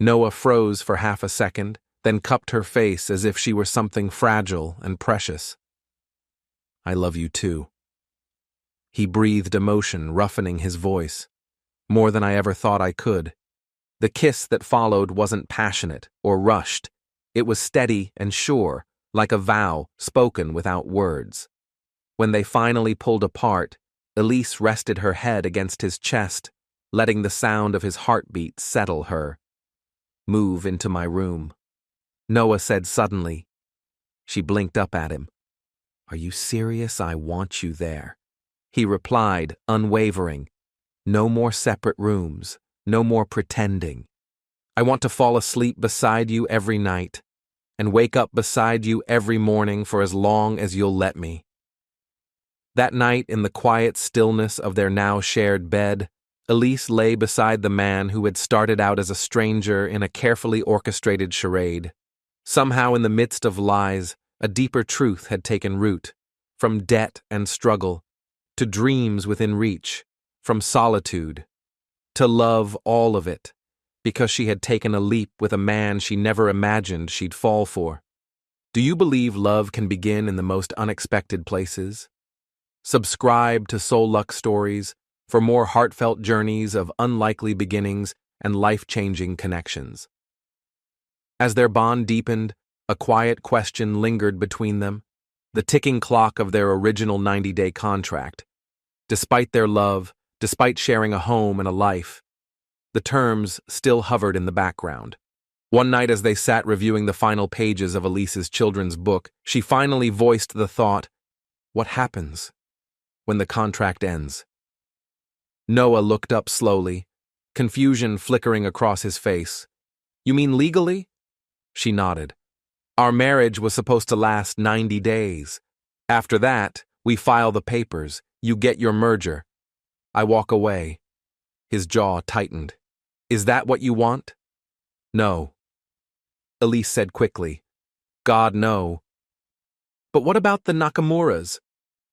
Noah froze for half a second, then cupped her face as if she were something fragile and precious. "I love you too." He breathed emotion, roughening his voice. "More than I ever thought I could." The kiss that followed wasn't passionate or rushed. It was steady and sure, like a vow spoken without words. When they finally pulled apart, Elise rested her head against his chest, letting the sound of his heartbeat settle her. "Move into my room," Noah said suddenly. She blinked up at him. "Are you serious? I want you there," he replied, unwavering. "No more separate rooms, no more pretending. I want to fall asleep beside you every night, and wake up beside you every morning for as long as you'll let me." That night, in the quiet stillness of their now shared bed, Elise lay beside the man who had started out as a stranger in a carefully orchestrated charade. Somehow, in the midst of lies, a deeper truth had taken root, from debt and struggle, to dreams within reach, from solitude, to love, all of it, because she had taken a leap with a man she never imagined she'd fall for. Do you believe love can begin in the most unexpected places? Subscribe to Soul Luck Stories for more heartfelt journeys of unlikely beginnings and life-changing connections. As their bond deepened, a quiet question lingered between them, the ticking clock of their original 90-day contract. Despite their love, despite sharing a home and a life, the terms still hovered in the background. One night as they sat reviewing the final pages of Elise's children's book, she finally voiced the thought, "What happens when the contract ends?" Noah looked up slowly, confusion flickering across his face. "You mean legally?" She nodded. "Our marriage was supposed to last 90 days. After that, we file the papers. You get your merger. I walk away." His jaw tightened. "Is that what you want?" "No," Elise said quickly. "God, no." "But what about the Nakamuras?"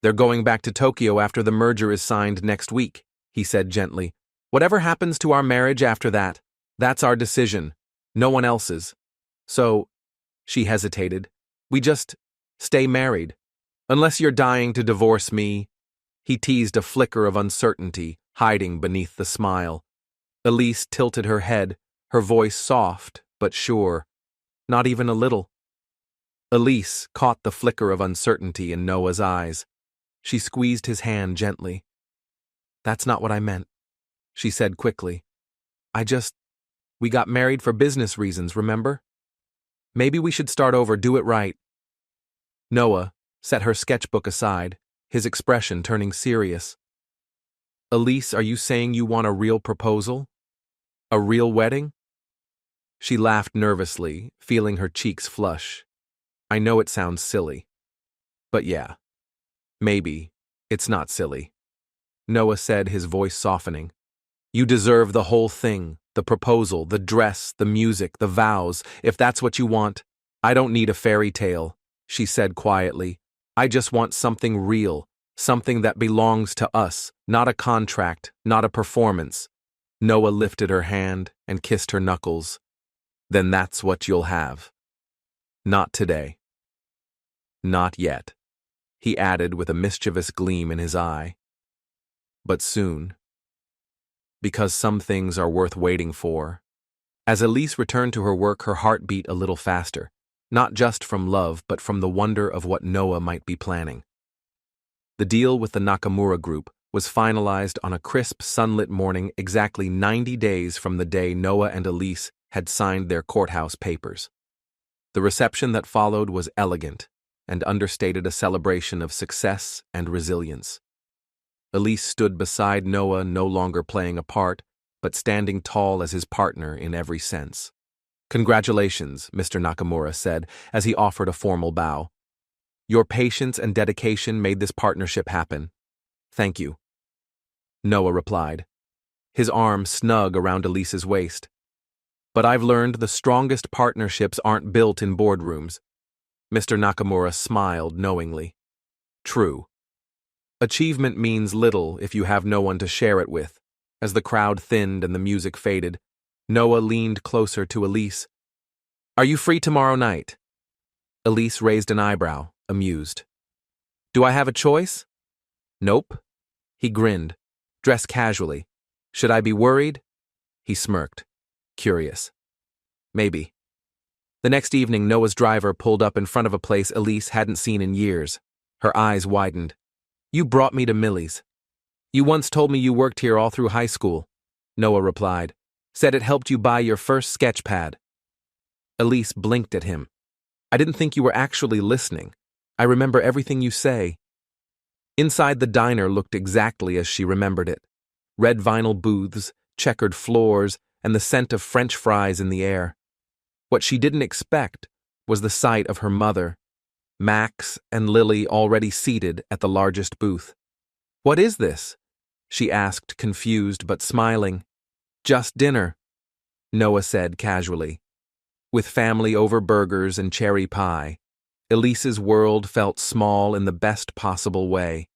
They're going back to Tokyo after the merger is signed next week, he said gently. Whatever happens to our marriage after that, that's our decision, no one else's. So, she hesitated, we just stay married. Unless you're dying to divorce me. He teased a flicker of uncertainty, hiding beneath the smile. Elise tilted her head, her voice soft but sure. Not even a little. Elise caught the flicker of uncertainty in Noah's eyes. She squeezed his hand gently. That's not what I meant, she said quickly. We got married for business reasons, remember? Maybe we should start over, do it right. Noah set her sketchbook aside, his expression turning serious. Elise, are you saying you want a real proposal? A real wedding? She laughed nervously, feeling her cheeks flush. I know it sounds silly. But yeah, maybe it's not silly. Noah said, his voice softening. You deserve the whole thing, the proposal, the dress, the music, the vows. If that's what you want, I don't need a fairy tale, she said quietly. I just want something real, something that belongs to us, not a contract, not a performance. Noah lifted her hand and kissed her knuckles. Then that's what you'll have. Not today. Not yet, he added with a mischievous gleam in his eye. But soon. Because some things are worth waiting for. As Elise returned to her work, her heart beat a little faster, not just from love, but from the wonder of what Noah might be planning. The deal with the Nakamura Group was finalized on a crisp, sunlit morning exactly 90 days from the day Noah and Elise had signed their courthouse papers. The reception that followed was elegant and understated a celebration of success and resilience. Elise stood beside Noah, no longer playing a part, but standing tall as his partner in every sense. Congratulations, Mr. Nakamura said as he offered a formal bow. Your patience and dedication made this partnership happen. Thank you. Noah replied, his arm snug around Elise's waist. But I've learned the strongest partnerships aren't built in boardrooms. Mr. Nakamura smiled knowingly. True. Achievement means little if you have no one to share it with. As the crowd thinned and the music faded, Noah leaned closer to Elise. Are you free tomorrow night? Elise raised an eyebrow, amused. Do I have a choice? Nope. He grinned, dressed casually. Should I be worried? He smirked, curious. Maybe. The next evening, Noah's driver pulled up in front of a place Elise hadn't seen in years. Her eyes widened. You brought me to Millie's. You once told me you worked here all through high school, Noah replied. Said it helped you buy your first sketch pad. Elise blinked at him. I didn't think you were actually listening. I remember everything you say. Inside the diner looked exactly as she remembered it. Red vinyl booths, checkered floors, and the scent of French fries in the air. What she didn't expect was the sight of her mother, Max and Lily already seated at the largest booth. What is this? She asked, confused but smiling. Just dinner, Noah said casually. With family over burgers and cherry pie, Elise's world felt small in the best possible way.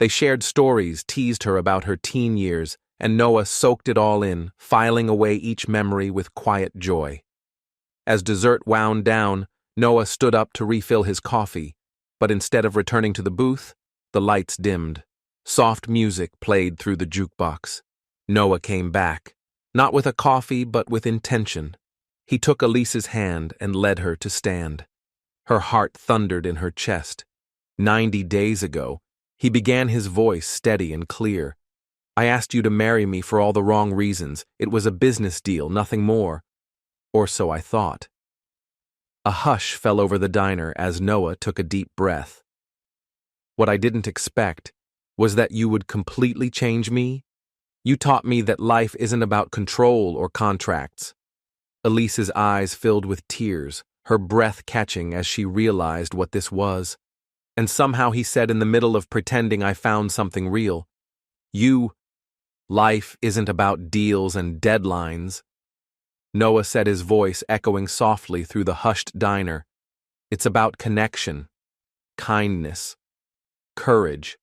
They shared stories, teased her about her teen years, and Noah soaked it all in, filing away each memory with quiet joy. As dessert wound down, Noah stood up to refill his coffee, but instead of returning to the booth, the lights dimmed. Soft music played through the jukebox. Noah came back, not with a coffee but with intention. He took Elise's hand and led her to stand. Her heart thundered in her chest. 90 days ago, he began, his voice steady and clear. I asked you to marry me for all the wrong reasons. It was a business deal, nothing more. Or so I thought. A hush fell over the diner as Noah took a deep breath. What I didn't expect was that you would completely change me. You taught me that life isn't about control or contracts. Elise's eyes filled with tears, her breath catching as she realized what this was. And somehow he said, in the middle of pretending I found something real, life isn't about deals and deadlines. Noah said, his voice echoing softly through the hushed diner. It's about connection, kindness, courage.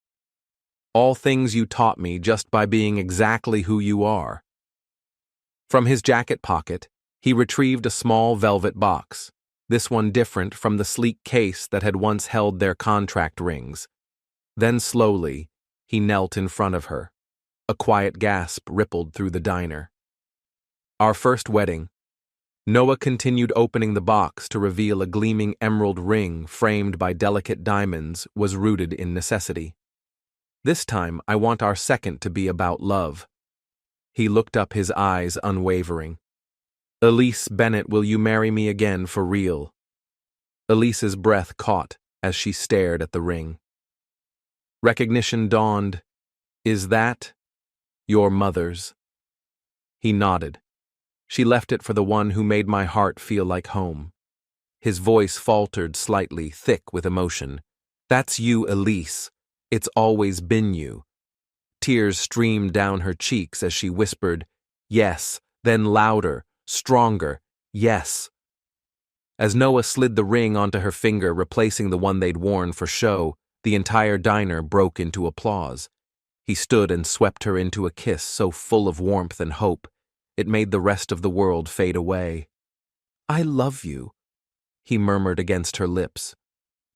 All things you taught me just by being exactly who you are. From his jacket pocket, he retrieved a small velvet box, this one different from the sleek case that had once held their contract rings. Then slowly, he knelt in front of her. A quiet gasp rippled through the diner. Our first wedding. Noah continued opening the box to reveal a gleaming emerald ring framed by delicate diamonds was rooted in necessity. This time, I want our second to be about love. He looked up, his eyes unwavering. Elise Bennett, will you marry me again for real? Elise's breath caught as she stared at the ring. Recognition dawned. Is that your mother's? He nodded. She left it for the one who made my heart feel like home. His voice faltered slightly, thick with emotion. That's you, Elise. It's always been you. Tears streamed down her cheeks as she whispered, yes, then louder, stronger, yes. As Noah slid the ring onto her finger, replacing the one they'd worn for show, the entire diner broke into applause. He stood and swept her into a kiss so full of warmth and hope, it made the rest of the world fade away. I love you, he murmured against her lips.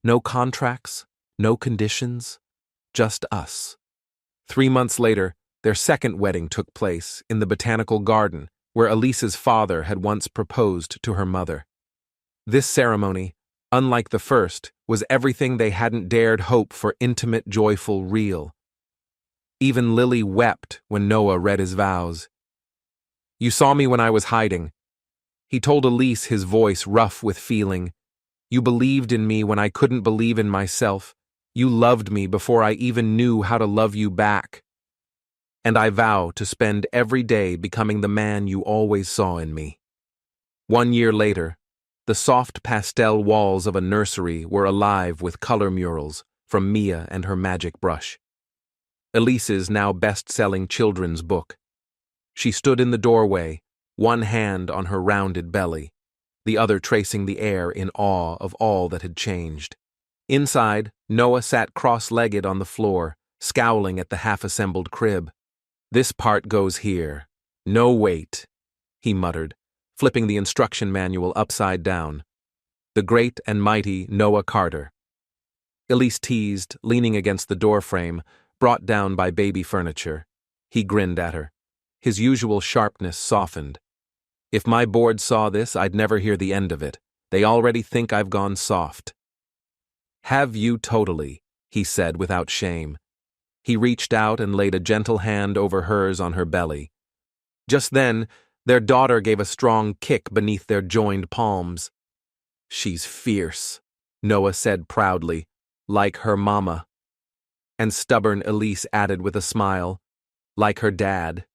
No contracts, no conditions, just us. 3 months later, their second wedding took place in the botanical garden where Elise's father had once proposed to her mother. This ceremony, unlike the first, was everything they hadn't dared hope for: intimate, joyful, real. Even Lily wept when Noah read his vows. You saw me when I was hiding. He told Elise, his voice rough with feeling. You believed in me when I couldn't believe in myself. You loved me before I even knew how to love you back. And I vow to spend every day becoming the man you always saw in me. 1 year later, the soft pastel walls of a nursery were alive with color murals from Mia and her magic brush. Elise's now best-selling children's book. She stood in the doorway, one hand on her rounded belly, the other tracing the air in awe of all that had changed. Inside, Noah sat cross-legged on the floor, scowling at the half-assembled crib. This part goes here. No wait, he muttered, flipping the instruction manual upside down. The great and mighty Noah Carter. Elise teased, leaning against the doorframe, brought down by baby furniture. He grinned at her. His usual sharpness softened. If my board saw this, I'd never hear the end of it. They already think I've gone soft. Have you totally, he said without shame. He reached out and laid a gentle hand over hers on her belly. Just then, their daughter gave a strong kick beneath their joined palms. She's fierce, Noah said proudly, like her mama. And stubborn Elise added with a smile, like her dad.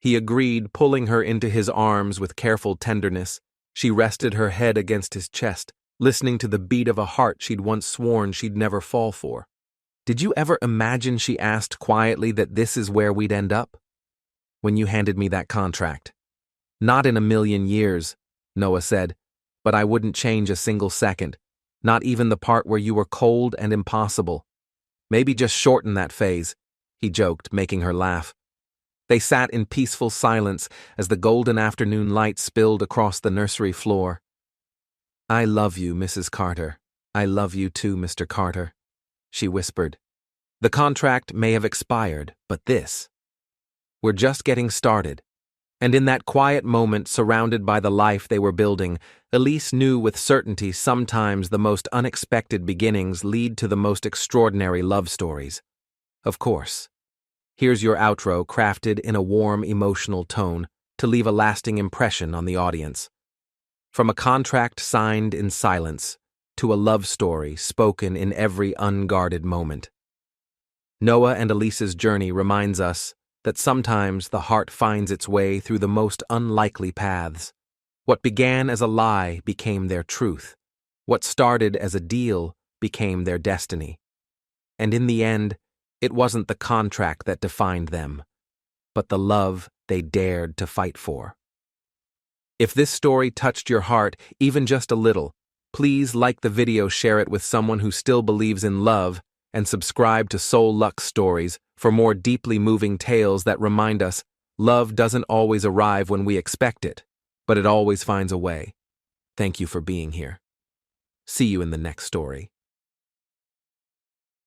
He agreed, pulling her into his arms with careful tenderness. She rested her head against his chest, listening to the beat of a heart she'd once sworn she'd never fall for. Did you ever imagine, she asked quietly, that this is where we'd end up? When you handed me that contract. Not in a million years, Noah said, but I wouldn't change a single second, not even the part where you were cold and impossible. Maybe just shorten that phase, he joked, making her laugh. They sat in peaceful silence as the golden afternoon light spilled across the nursery floor. I love you, Mrs. Carter. I love you too, Mr. Carter, she whispered. The contract may have expired, but this. We're just getting started. And in that quiet moment, surrounded by the life they were building, Elise knew with certainty sometimes the most unexpected beginnings lead to the most extraordinary love stories. Of course. Here's your outro, crafted in a warm, emotional tone to leave a lasting impression on the audience. From a contract signed in silence to a love story spoken in every unguarded moment. Noah and Elise's journey reminds us that sometimes the heart finds its way through the most unlikely paths. What began as a lie became their truth. What started as a deal became their destiny. And in the end, it wasn't the contract that defined them, but the love they dared to fight for. If this story touched your heart, even just a little, please like the video, share it with someone who still believes in love, and subscribe to Soul Lux Stories for more deeply moving tales that remind us love doesn't always arrive when we expect it, but it always finds a way. Thank you for being here. See you in the next story.